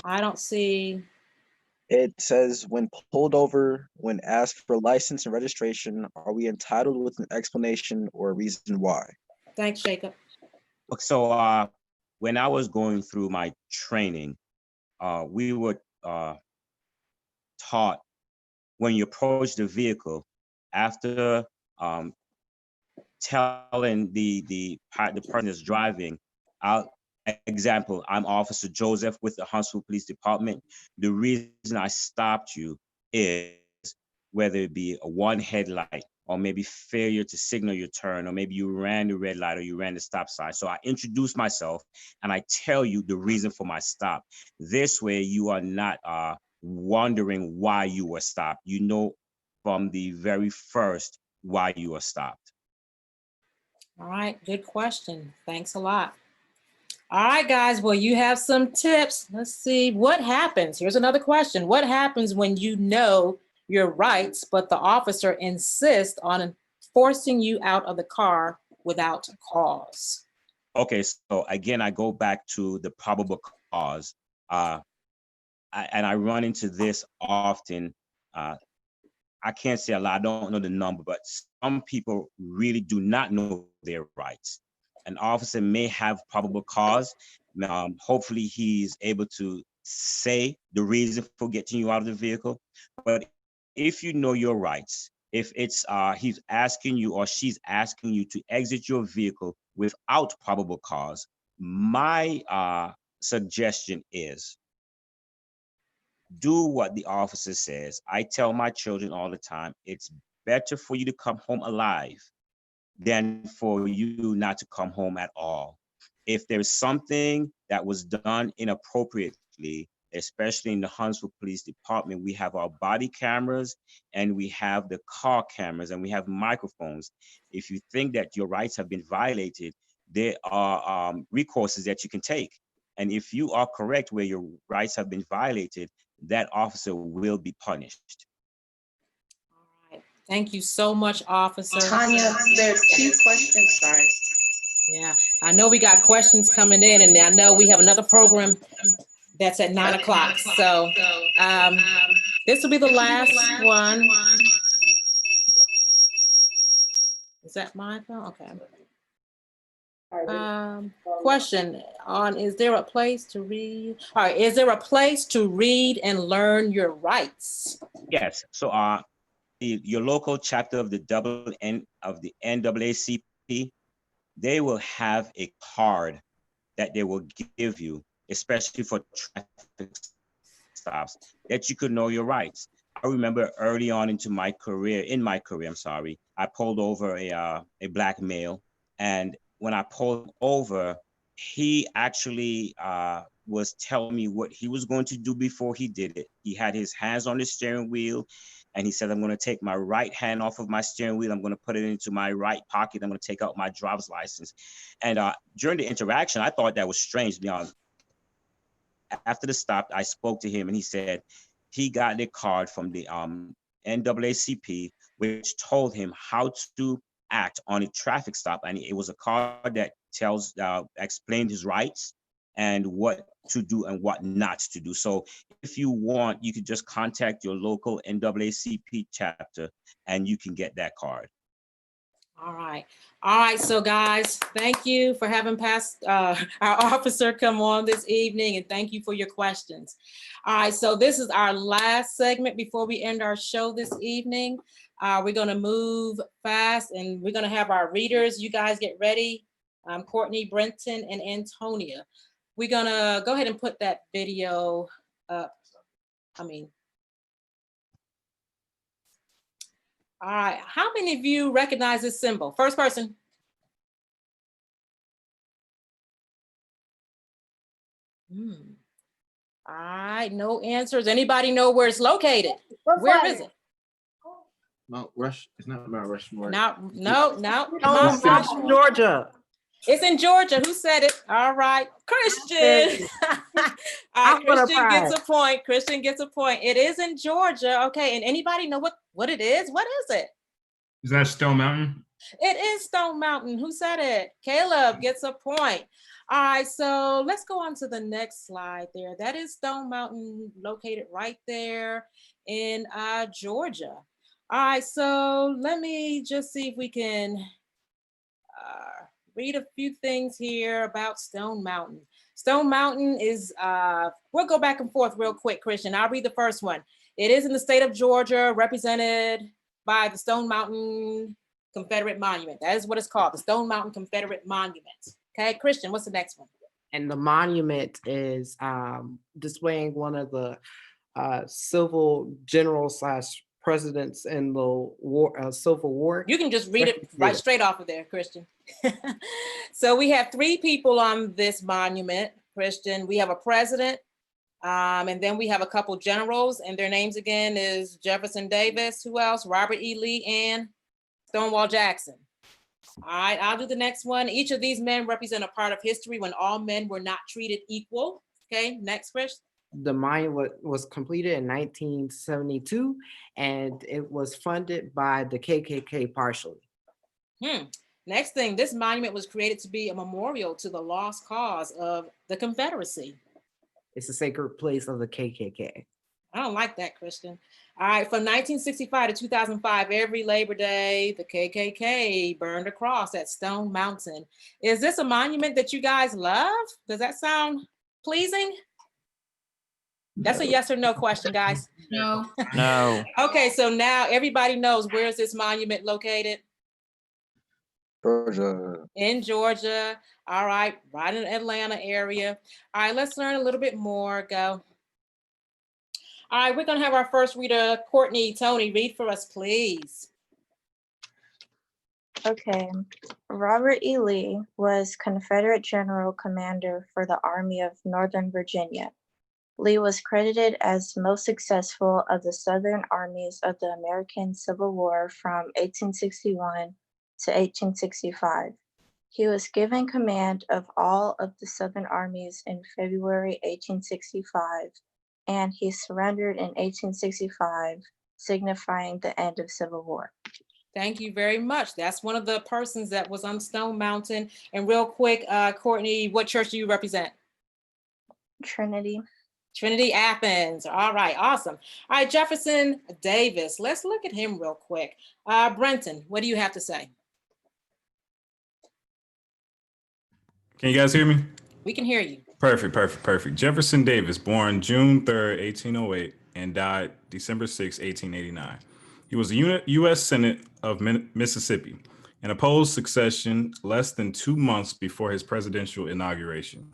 I don't see. It says, when pulled over, when asked for license and registration, are we entitled with an explanation or a reason why? Thanks, Jacob. So when I was going through my training, we were taught, when you approach the vehicle, after telling the person that's driving, example, I'm Officer Joseph with the Huntsville Police Department. The reason I stopped you is whether it be a one headlight, or maybe failure to signal your turn, or maybe you ran the red light or you ran the stop sign. So I introduce myself and I tell you the reason for my stop. This way you are not wondering why you were stopped. You know from the very first why you were stopped. All right, good question. Thanks a lot. All right, guys, well, you have some tips. Let's see what happens. Here's another question. What happens when you know your rights, but the officer insists on forcing you out of the car without cause? Okay, so again, I go back to the probable cause. And I run into this often. I can't say a lot, I don't know the number, but some people really do not know their rights. An officer may have probable cause. Hopefully he's able to say the reason for getting you out of the vehicle. But if you know your rights If it's he's asking you or she's asking you to exit your vehicle without probable cause, my suggestion is do what the officer says. I tell my children all the time, it's better for you to come home alive than for you not to come home at all. If there's something that was done inappropriately, especially in the Huntsville Police Department, we have our body cameras and we have the car cameras and we have microphones. If you think that your rights have been violated, there are recourses that you can take. And if you are correct where your rights have been violated, that officer will be punished. Thank you so much, officer. Tanya, there's 2 questions, sorry. Yeah, I know we got questions coming in, and I know we have another program that's at 9 o'clock. So this will be the last one. Is that my phone? Okay. Question on, is there a place to read? All right, is there a place to read and learn your rights? Yes, so your local chapter of the NAACP, they will have a card that they will give you, especially for traffic stops, that you could know your rights. I remember early on in my career, I pulled over a Black male, and when I pulled over, he actually was telling me what he was going to do before he did it. He had his hands on the steering wheel, and he said, I'm going to take my right hand off of my steering wheel. I'm going to put it into my right pocket. I'm going to take out my driver's license. And during the interaction, I thought that was strange, to be honest. After the stop, I spoke to him, and he said he got the card from the NAACP, which told him how to act on a traffic stop. And it was a card that explained his rights and what to do and what not to do. So if you want, you could just contact your local NAACP chapter and you can get that card. All right. So guys, thank you for having our officer come on this evening, and thank you for your questions. All right, so this is our last segment before we end our show this evening. We're going to move fast, and we're going to have our readers. You guys get ready. Courtney, Brenton, and Antonia. We're going to go ahead and put that video up. All right, how many of you recognize this symbol? First person. All right, no answers. Anybody know where it's located? Where is it? Mount Rush. It's not Mount Rushmore. No. It's Georgia. It's in Georgia. Who said it? All right, Christian. All right, Christian gets a point. Christian gets a point. It is in Georgia. Okay, and anybody know what it is? What is it? Is that Stone Mountain? It is Stone Mountain. Who said it? Caleb gets a point. All right, so let's go on to the next slide there. That is Stone Mountain, located right there in Georgia. All right, so let me just see if we can read a few things here about Stone Mountain. Stone Mountain is, we'll go back and forth real quick, Christian. I'll read the first one. It is in the state of Georgia, represented by the Stone Mountain Confederate Monument. That is what it's called, the Stone Mountain Confederate Monument. Okay, Christian, what's the next one? And the monument is displaying one of the civil generals / presidents in the Civil War. You can just read it right straight off of there, Christian. So we have 3 people on this monument, Christian. We have a president, and then we have a couple generals, and their names again is Jefferson Davis. Who else? Robert E. Lee and Stonewall Jackson. All right, I'll do the next one. Each of these men represent a part of history when all men were not treated equal. Okay, next, Chris. The monument was completed in 1972, and it was funded by the KKK partially. Next thing, this monument was created to be a memorial to the lost cause of the Confederacy. It's a sacred place of the KKK. I don't like that, Christian. All right, from 1965 to 2005, every Labor Day, the KKK burned a cross at Stone Mountain. Is this a monument that you guys love? Does that sound pleasing? That's a yes or no question, guys. No. No. Okay, so now everybody knows, where is this monument located? Georgia. In Georgia. All right, right in the Atlanta area. All right, let's learn a little bit more. Go. All right, we're gonna have our first reader, Courtney Tony, read for us, please. Okay. Robert E. Lee was Confederate General Commander for the Army of Northern Virginia. Lee was credited as most successful of the Southern armies of the American Civil War from 1861 to 1865. He was given command of all of the Southern armies in February 1865, and he surrendered in 1865, signifying the end of Civil War. Thank you very much. That's one of the persons that was on Stone Mountain. And real quick, Courtney, what church do you represent? Trinity. Trinity Athens. All right, awesome. All right, Jefferson Davis. Let's look at him real quick. Brenton, what do you have to say? Can you guys hear me? We can hear you. Perfect. Jefferson Davis, born June 3rd, 1808, and died December 6, 1889. He was a U.S. Senate of Mississippi and opposed secession less than 2 months before his presidential inauguration.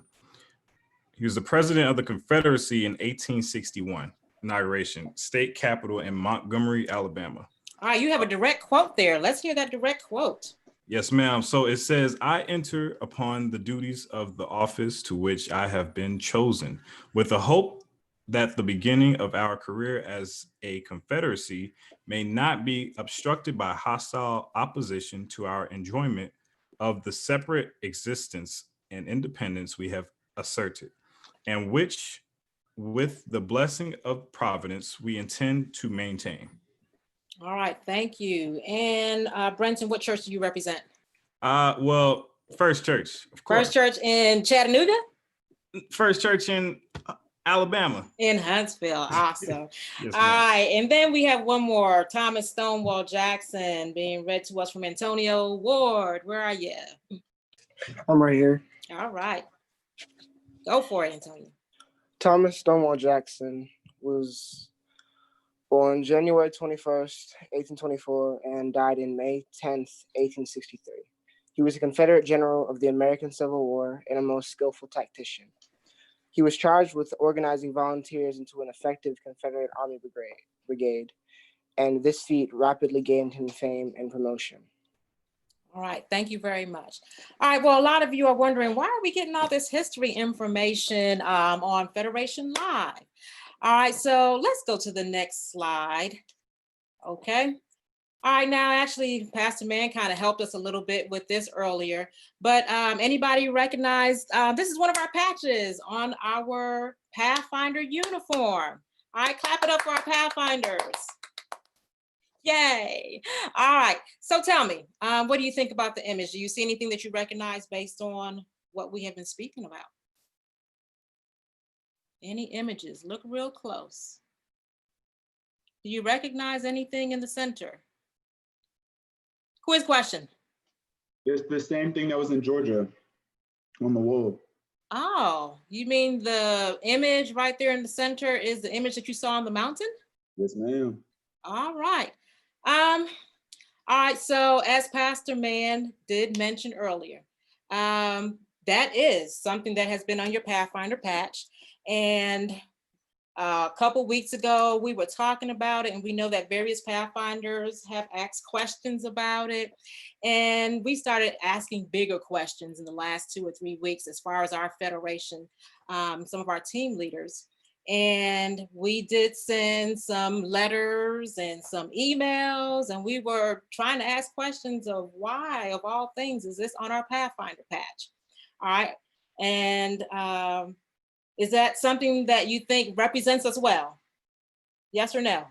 He was the president of the Confederacy in 1861 inauguration, state capital in Montgomery, Alabama. All right, you have a direct quote there. Let's hear that direct quote. Yes, ma'am. So it says, I enter upon the duties of the office to which I have been chosen with the hope that the beginning of our career as a confederacy may not be obstructed by hostile opposition to our enjoyment of the separate existence and independence we have asserted, and which, with the blessing of Providence, we intend to maintain. All right, thank you. And Brenton, what church do you represent? Well, First Church, of course. First Church in Chattanooga? First Church in Alabama. In Huntsville, awesome. Yes, All right, and then we have one more, Thomas Stonewall Jackson, being read to us from Antonio Ward. Where are you? I'm right here. All right, go for it, Antonio. Thomas Stonewall Jackson was born January 21st, 1824, and died in May 10th, 1863. He was a Confederate general of the American Civil War and a most skillful tactician. He was charged with organizing volunteers into an effective Confederate Army brigade, and this feat rapidly gained him fame and promotion. All right, thank you very much. All right, well, a lot of you are wondering, why are we getting all this history information on Federation Live? All right, so let's go to the next slide. Okay. All right, now actually, Pastor Mann kind of helped us a little bit with this earlier, but anybody recognize, this is one of our patches on our Pathfinder uniform. All right, clap it up for our Pathfinders. Yay. All right, so tell me, what do you think about the image? Do you see anything that you recognize based on what we have been speaking about? Any images? Look real close. Do you recognize anything in the center? Quiz question. It's the same thing that was in Georgia on the wall. Oh, you mean the image right there in the center is the image that you saw on the mountain? Yes, ma'am. All right. All right, so as Pastor Mann did mention earlier, that is something that has been on your Pathfinder patch. And a couple weeks ago, we were talking about it, and we know that various Pathfinders have asked questions about it. And we started asking bigger questions in the last 2 or 3 weeks as far as our Federation, some of our team leaders. And we did send some letters and some emails, and we were trying to ask questions of why, of all things, is this on our Pathfinder patch? All right, and is that something that you think represents us well? Yes or no?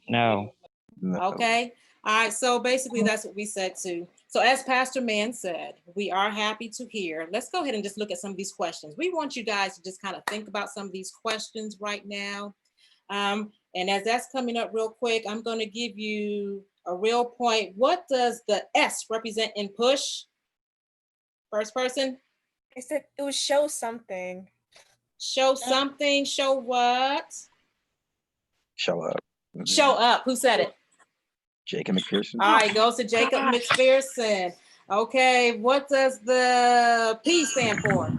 No. Okay. All right. So basically, that's what we said too. So as Pastor Mann said, we are happy to hear. Let's go ahead and just look at some of these questions. We want you guys to just kind of think about some of these questions right now. And as that's coming up real quick, I'm going to give you a real point. What does the S represent in push? First person? It said it would show something. Show something, show what? Show up. Show up, who said it? Jacob McPherson. All right, goes to Jacob McPherson. Okay, what does the P stand for?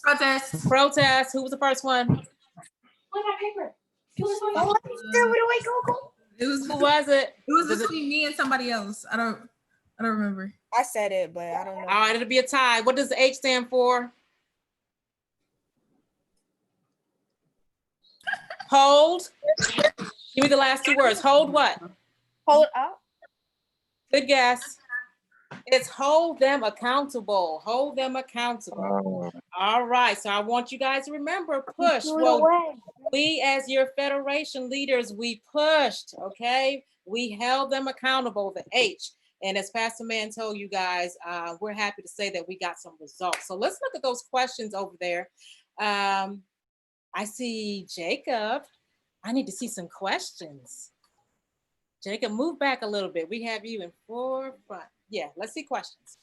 Protest. Protest, who was the first one? What my paper? It was Who was it? It was between me and somebody else. I don't remember. I said it, but I don't know. All right, it'll be a tie. What does the H stand for? Hold. Give me the last two words. Hold what? Hold up. Good guess. It's hold them accountable. Hold them accountable. All right. So I want you guys to remember push. Well, we as your federation leaders, we pushed. Okay. We held them accountable, the H. And as Pastor Mann told you guys, we're happy to say that we got some results. So let's look at those questions over there. I see Jacob. I need to see some questions. Jacob, move back a little bit. We have you in forefront. Yeah, let's see questions.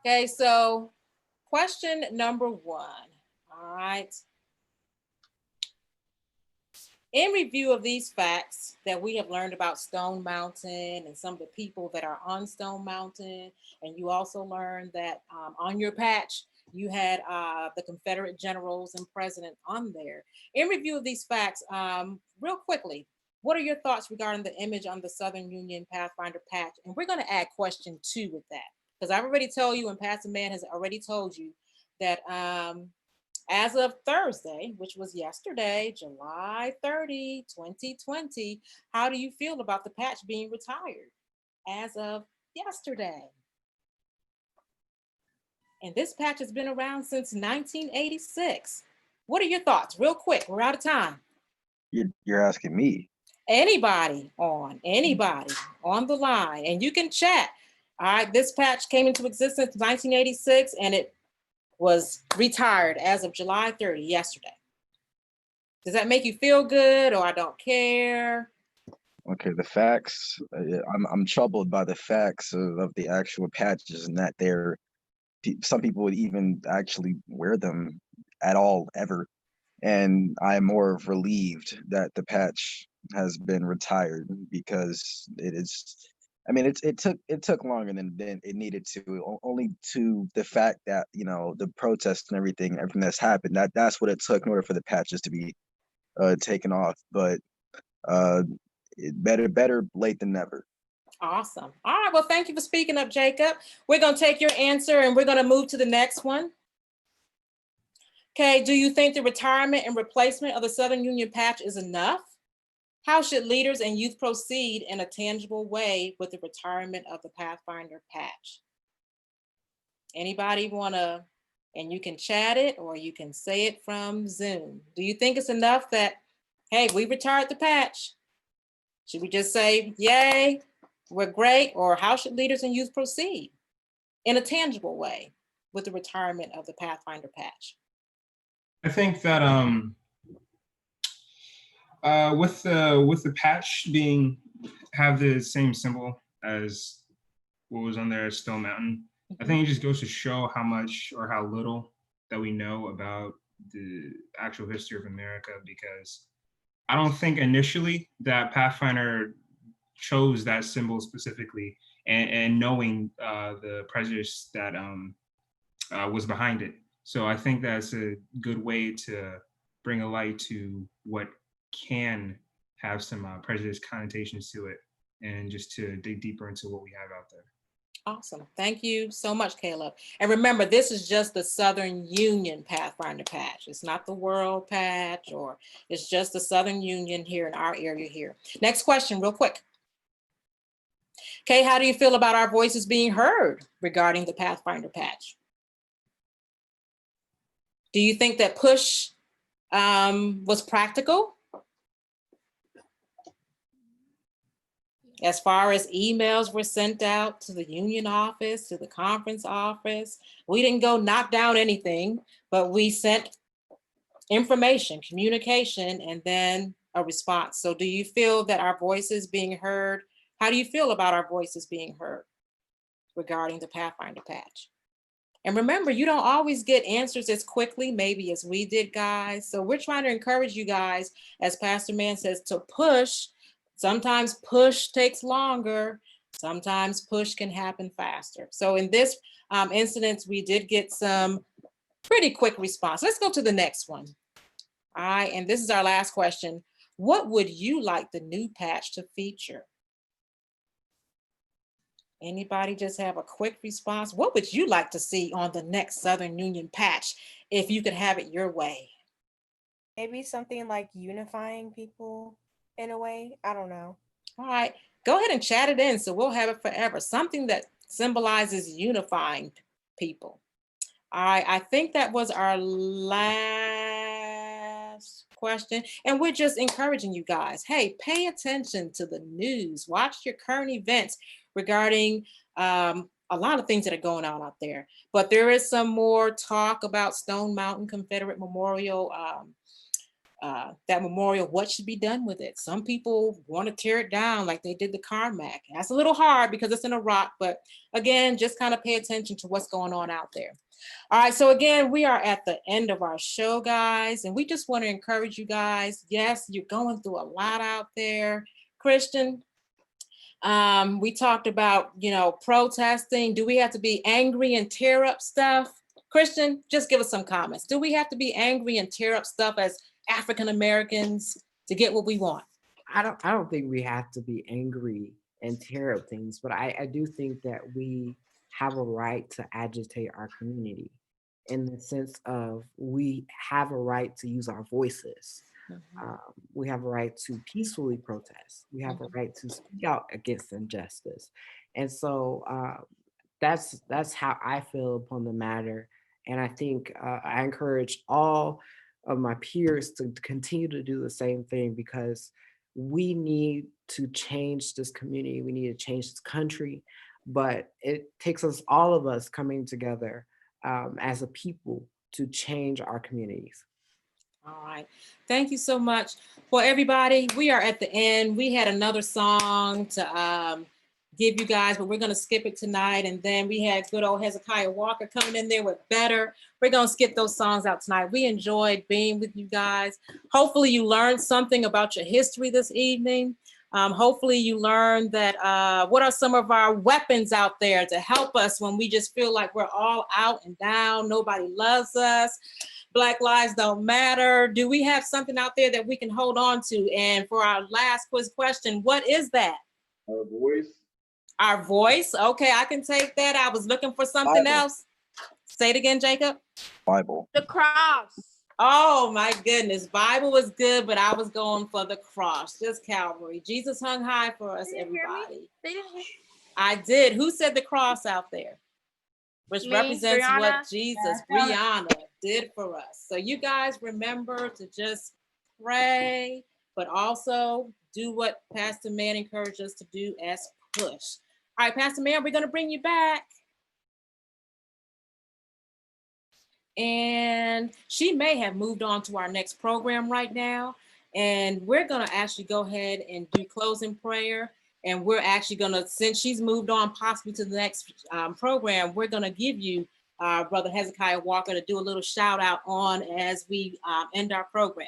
Okay, so question number 1. All right. In review of these facts that we have learned about Stone Mountain and some of the people that are on Stone Mountain, and you also learned that on your patch, you had the Confederate generals and president on there. In review of these facts, real quickly, what are your thoughts regarding the image on the Southern Union Pathfinder patch? And we're going to add question 2 with that, because I've already told you, and Pastor Mann has already told you, that as of Thursday, which was yesterday, July 30, 2020, how do you feel about the patch being retired as of yesterday? And this patch has been around since 1986. What are your thoughts? Real quick, we're out of time. You're asking me. Anybody on the line, and you can chat. All right, this patch came into existence in 1986, and it was retired as of July 30, yesterday. Does that make you feel good, or I don't care? Okay, the facts. I'm troubled by the facts of the actual patches, and that some people would even actually wear them at all ever. And I'm more relieved that the patch has been retired, because it is, I mean, it took longer than it needed to, only to the fact that, you know, the protests and everything that's happened, that's what it took in order for the patches to be taken off. But better late than never. Awesome. All right, well, thank you for speaking up, Jacob. We're going to take your answer and we're going to move to the next one. Okay, do you think the retirement and replacement of the Southern Union patch is enough? How should leaders and youth proceed in a tangible way with the retirement of the Pathfinder patch? Anybody want to, and you can chat it or you can say it from Zoom. Do you think it's enough that, hey, we retired the patch? Should we just say, yay, we're great? Or how should leaders and youth proceed in a tangible way with the retirement of the Pathfinder patch? I think that with the patch have the same symbol as what was on there at Stone Mountain, I think it just goes to show how much or how little that we know about the actual history of America, because I don't think initially that Pathfinder chose that symbol specifically, and knowing the prejudice that was behind it. So I think that's a good way to bring a light to what can have some prejudice connotations to it, and just to dig deeper into what we have out there. Awesome. Thank you so much, Caleb. And remember, this is just the Southern Union Pathfinder patch. It's not the World patch, or it's just the Southern Union here in our area here. Next question, real quick. Okay, how do you feel about our voices being heard regarding the Pathfinder patch? Do you think that push was practical? As far as emails were sent out to the union office, to the conference office, we didn't go knock down anything, but we sent information, communication, and then a response. So do you feel that our voices being heard? How do you feel about our voices being heard regarding the Pathfinder patch? And remember, you don't always get answers as quickly, maybe as we did, guys. So we're trying to encourage you guys, as Pastor Man says, to push. Sometimes push takes longer. Sometimes push can happen faster. So in this incident, we did get some pretty quick response. Let's go to the next one. All right, and this is our last question. What would you like the new patch to feature? Anybody just have a quick response? What would you like to see on the next Southern Union patch if you could have it your way? Maybe something like unifying people in a way. I don't know. All right, go ahead and chat it in so we'll have it forever. Something that symbolizes unifying people. All right, I think that was our last question. And we're just encouraging you guys, hey, pay attention to the news. Watch your current events regarding a lot of things that are going on out there. But there is some more talk about Stone Mountain Confederate Memorial, that memorial, what should be done with it? Some people want to tear it down like they did the Carmack. That's a little hard because it's in a rock, but again, just kind of pay attention to what's going on out there. All right, so again, we are at the end of our show, guys, and we just want to encourage you guys. Yes, you're going through a lot out there. Christian, we talked about, protesting. Do we have to be angry and tear up stuff? Christian, just give us some comments. Do we have to be angry and tear up stuff as African Americans to get what we want? I don't think we have to be angry and tear up things, but I do think that we have a right to agitate our community in the sense of we have a right to use our voices. We have a right to peacefully protest. We have a right to speak out against injustice. And so that's how I feel upon the matter. And I think I encourage all of my peers to continue to do the same thing, because we need to change this community. We need to change this country, but it takes all of us coming together as a people to change our communities. All right. Thank you so much. Well, everybody, we are at the end. We had another song to give you guys, but we're going to skip it tonight. And then we had good old Hezekiah Walker coming in there with Better. We're going to skip those songs out tonight. We enjoyed being with you guys. Hopefully you learned something about your history this evening. Hopefully you learned that what are some of our weapons out there to help us when we just feel like we're all out and down, nobody loves us, Black lives don't matter. Do we have something out there that we can hold on to? And for our last quiz question, what is that? Our voice. Our voice? Okay, I can take that. I was looking for something Bible. else. Say it again, Jacob. Bible. The cross. Oh my goodness. Bible was good, but I was going for the cross, just Calvary. Jesus hung high for us, everybody. I did. Who said the cross out there? Which Me, represents Brianna. what Jesus, Yeah. Brianna, did for us. So you guys remember to just pray, but also do what Pastor Man encouraged us to do as push. All right, Pastor Man, we're going to bring you back. And she may have moved on to our next program right now. And we're going to actually go ahead and do closing prayer. And we're actually going to, since she's moved on possibly to the next program, we're going to give you Brother Hezekiah Walker to do a little shout out on as we end our program.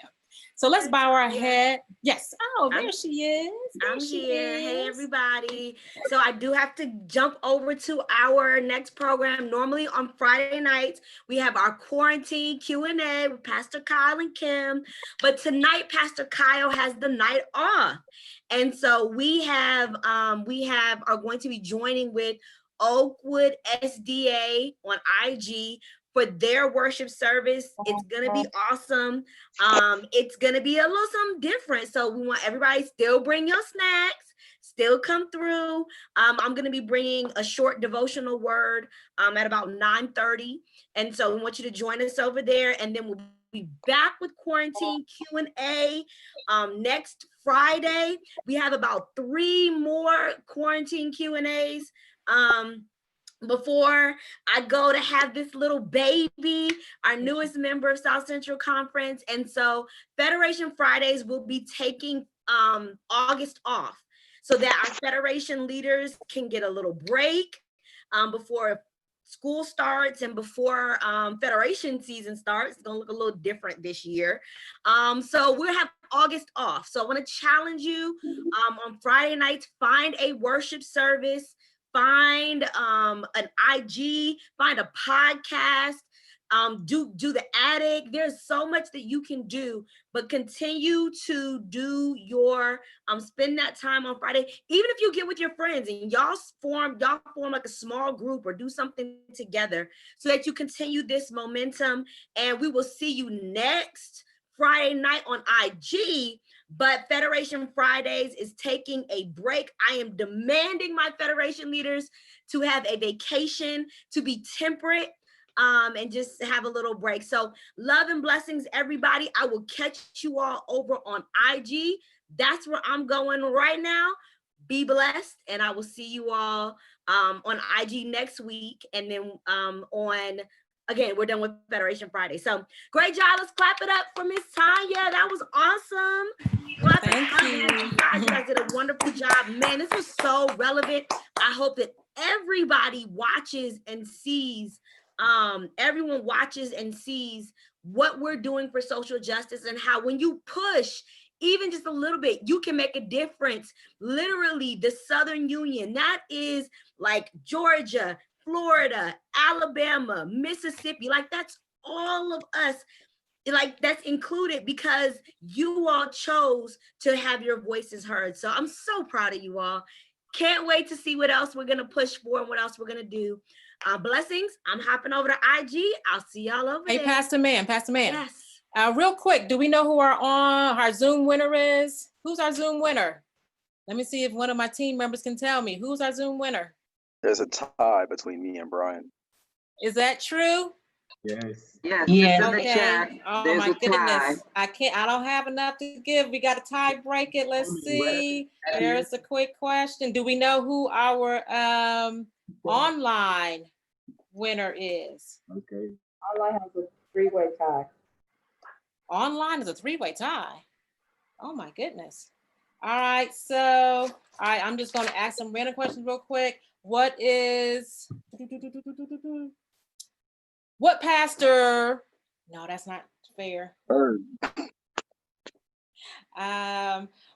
So let's bow our head. Yes. Oh, there she is. There I'm she here. Hey, is. everybody. So I do have to jump over to our next program. Normally on Friday nights, we have our quarantine Q&A with Pastor Kyle and Kim. But tonight, Pastor Kyle has the night off. And so we are going to be joining with Oakwood SDA on IG for their worship service. It's gonna be awesome. It's gonna be a little something different. So we want everybody still bring your snacks, still come through. I'm gonna be bringing a short devotional word at about 9:30. And so we want you to join us over there, and then we'll be back with quarantine Q&A next Friday. We have about 3 more quarantine Q&As. Before I go to have this little baby, our newest member of South Central Conference. And so Federation Fridays will be taking August off so that our Federation leaders can get a little break before school starts and before Federation season starts. It's gonna look a little different this year. So we'll have August off. So I want to challenge you on Friday nights, find a worship service, find an IG, find a podcast, do the attic. There's so much that you can do, but continue to do your spend that time on Friday. Even if you get with your friends and y'all form like a small group or do something together so that you continue this momentum. And we will see you next Friday night on IG. But Federation Fridays is taking a break. I am demanding my Federation leaders to have a vacation, to be temperate, and just have a little break. So love and blessings, everybody. I will catch you all over on IG. That's where I'm going right now. Be blessed, and I will see you all on IG next week. And then again, we're done with Federation Friday. So great job. Let's clap it up for Miss Tanya. That was awesome. Thank you. You guys did a wonderful job. Man, this was so relevant. I hope that everybody watches and sees, everyone watches and sees what we're doing for social justice and how when you push even just a little bit, you can make a difference. Literally, the Southern Union, that is like Georgia, Florida, Alabama, Mississippi, like that's all of us. Like that's included because you all chose to have your voices heard. So I'm so proud of you all. Can't wait to see what else we're gonna push for and what else we're gonna do. Blessings. I'm hopping over to IG. I'll see y'all over there. Hey, Pastor Man. Yes. Real quick, do we know who our Zoom winner is? Who's our Zoom winner? Let me see if one of my team members can tell me. Who's our Zoom winner? There's a tie between me and Brian. Is that true? Yes. Yes. Yeah. In the chat, Oh there's my a tie. goodness. I don't have enough to give. We got to tie break it. Let's see. There's a quick question. Do we know who our online winner is? Okay. Online has a three-way tie. Online is a three-way tie. Oh my goodness. All right, so I'm just going to ask some random questions real quick. What pastor? No, that's not fair. Bird.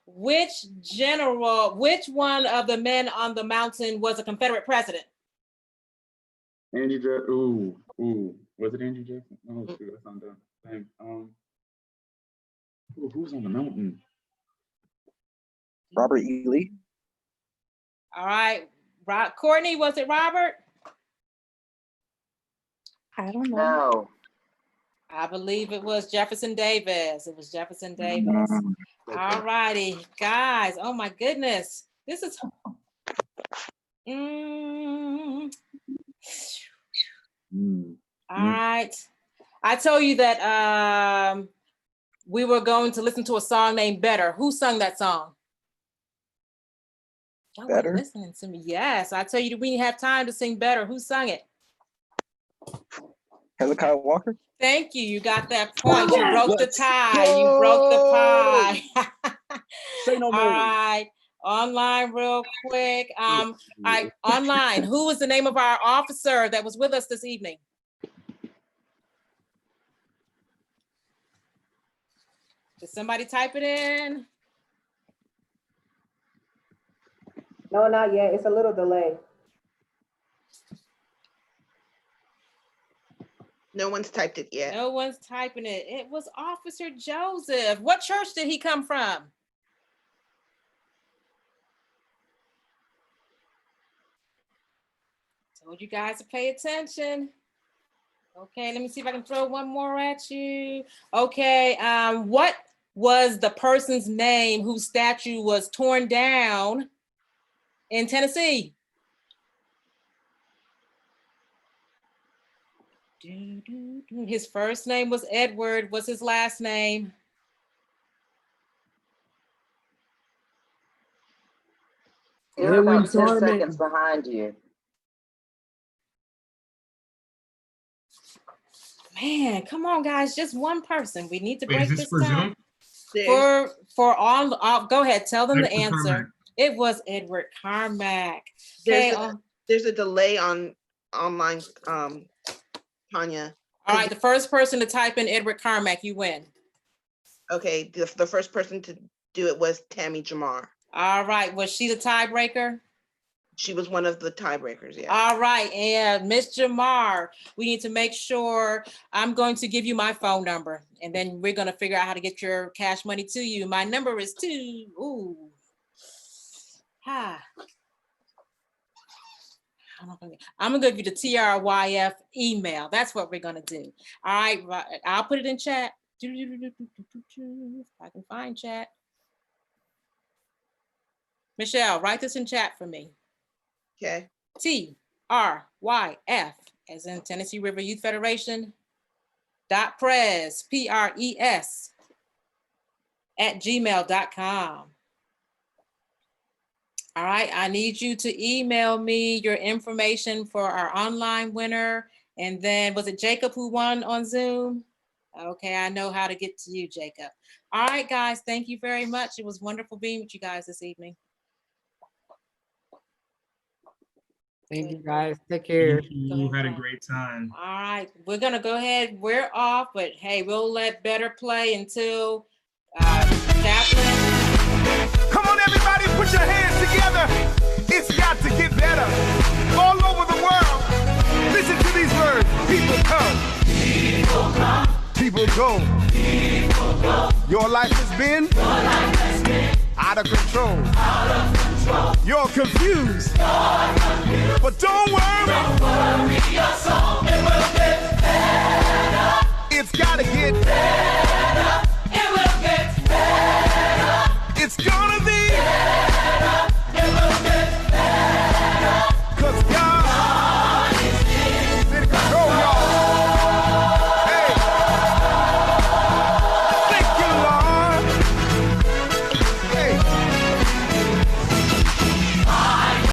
Which one of the men on the mountain was a Confederate president? Andy Jackson. Ooh. Was it Andy Jackson? Oh, shoot, that's not done. Dang. Who's on the mountain? Robert E. Lee. All right. Courtney, was it Robert? I don't know. No. I believe it was Jefferson Davis. It was Jefferson Davis. All righty, guys. Oh my goodness. This is all right. I told you that we were going to listen to a song named Better. Who sung that song? Y'all weren't Better? listening to me. Yes, I tell you, we didn't have time to sing Better. Who sung it? Hezekiah Walker. Thank you. You got that point. You broke the tie. You broke the pie. Say no more. All right. Online real quick. Online. Who was the name of our officer that was with us this evening? Did somebody type it in? No, not yet. It's a little delay. No one's typed it yet. No one's typing it. It was Officer Joseph. What church did he come from? Told you guys to pay attention. Okay, let me see if I can throw one more at you. Okay, what was the person's name whose statue was torn down in Tennessee? His first name was Edward. What's his last name? You're about 10 seconds behind you. Man, come on, guys. Just one person. We need to Wait, break is this this for down. Zoom? For all, go ahead. Tell them the Edward answer. Carmack. It was Edward Carmack. Okay. There's a delay on online, Tanya. All right, the first person to type in Edward Carmack, you win. Okay, the first person to do it was Tammy Jamar. All right, was she the tiebreaker? She was one of the tiebreakers, yeah. All right, and Miss Jamar, we need to make sure, I'm going to give you my phone number, and then we're gonna figure out how to get your cash money to you. My number is I'm gonna give you the TRYF email. That's what we're gonna do. All right, I'll put it in chat. If I can find chat. Michelle, write this in chat for me. Okay. TRYF, as in Tennessee River Youth Federation, .press, PRES, @gmail.com. All right, I need you to email me your information for our online winner. And then, was it Jacob who won on Zoom? Okay, I know how to get to you, Jacob. All right, guys, thank you very much. It was wonderful being with you guys this evening. Thank you, guys. Take care. You had a great time. All right, we're gonna go ahead. We're off, but hey, we'll let Better play until Chaplain. Come on, everybody, put your hands together. It's got to get better. All over the world. Listen to these words. People come. People come. People go. People go. Your life has been out of control. Out of control. You're confused. But don't worry. Don't worry your soul. It will get better. It's gotta get better.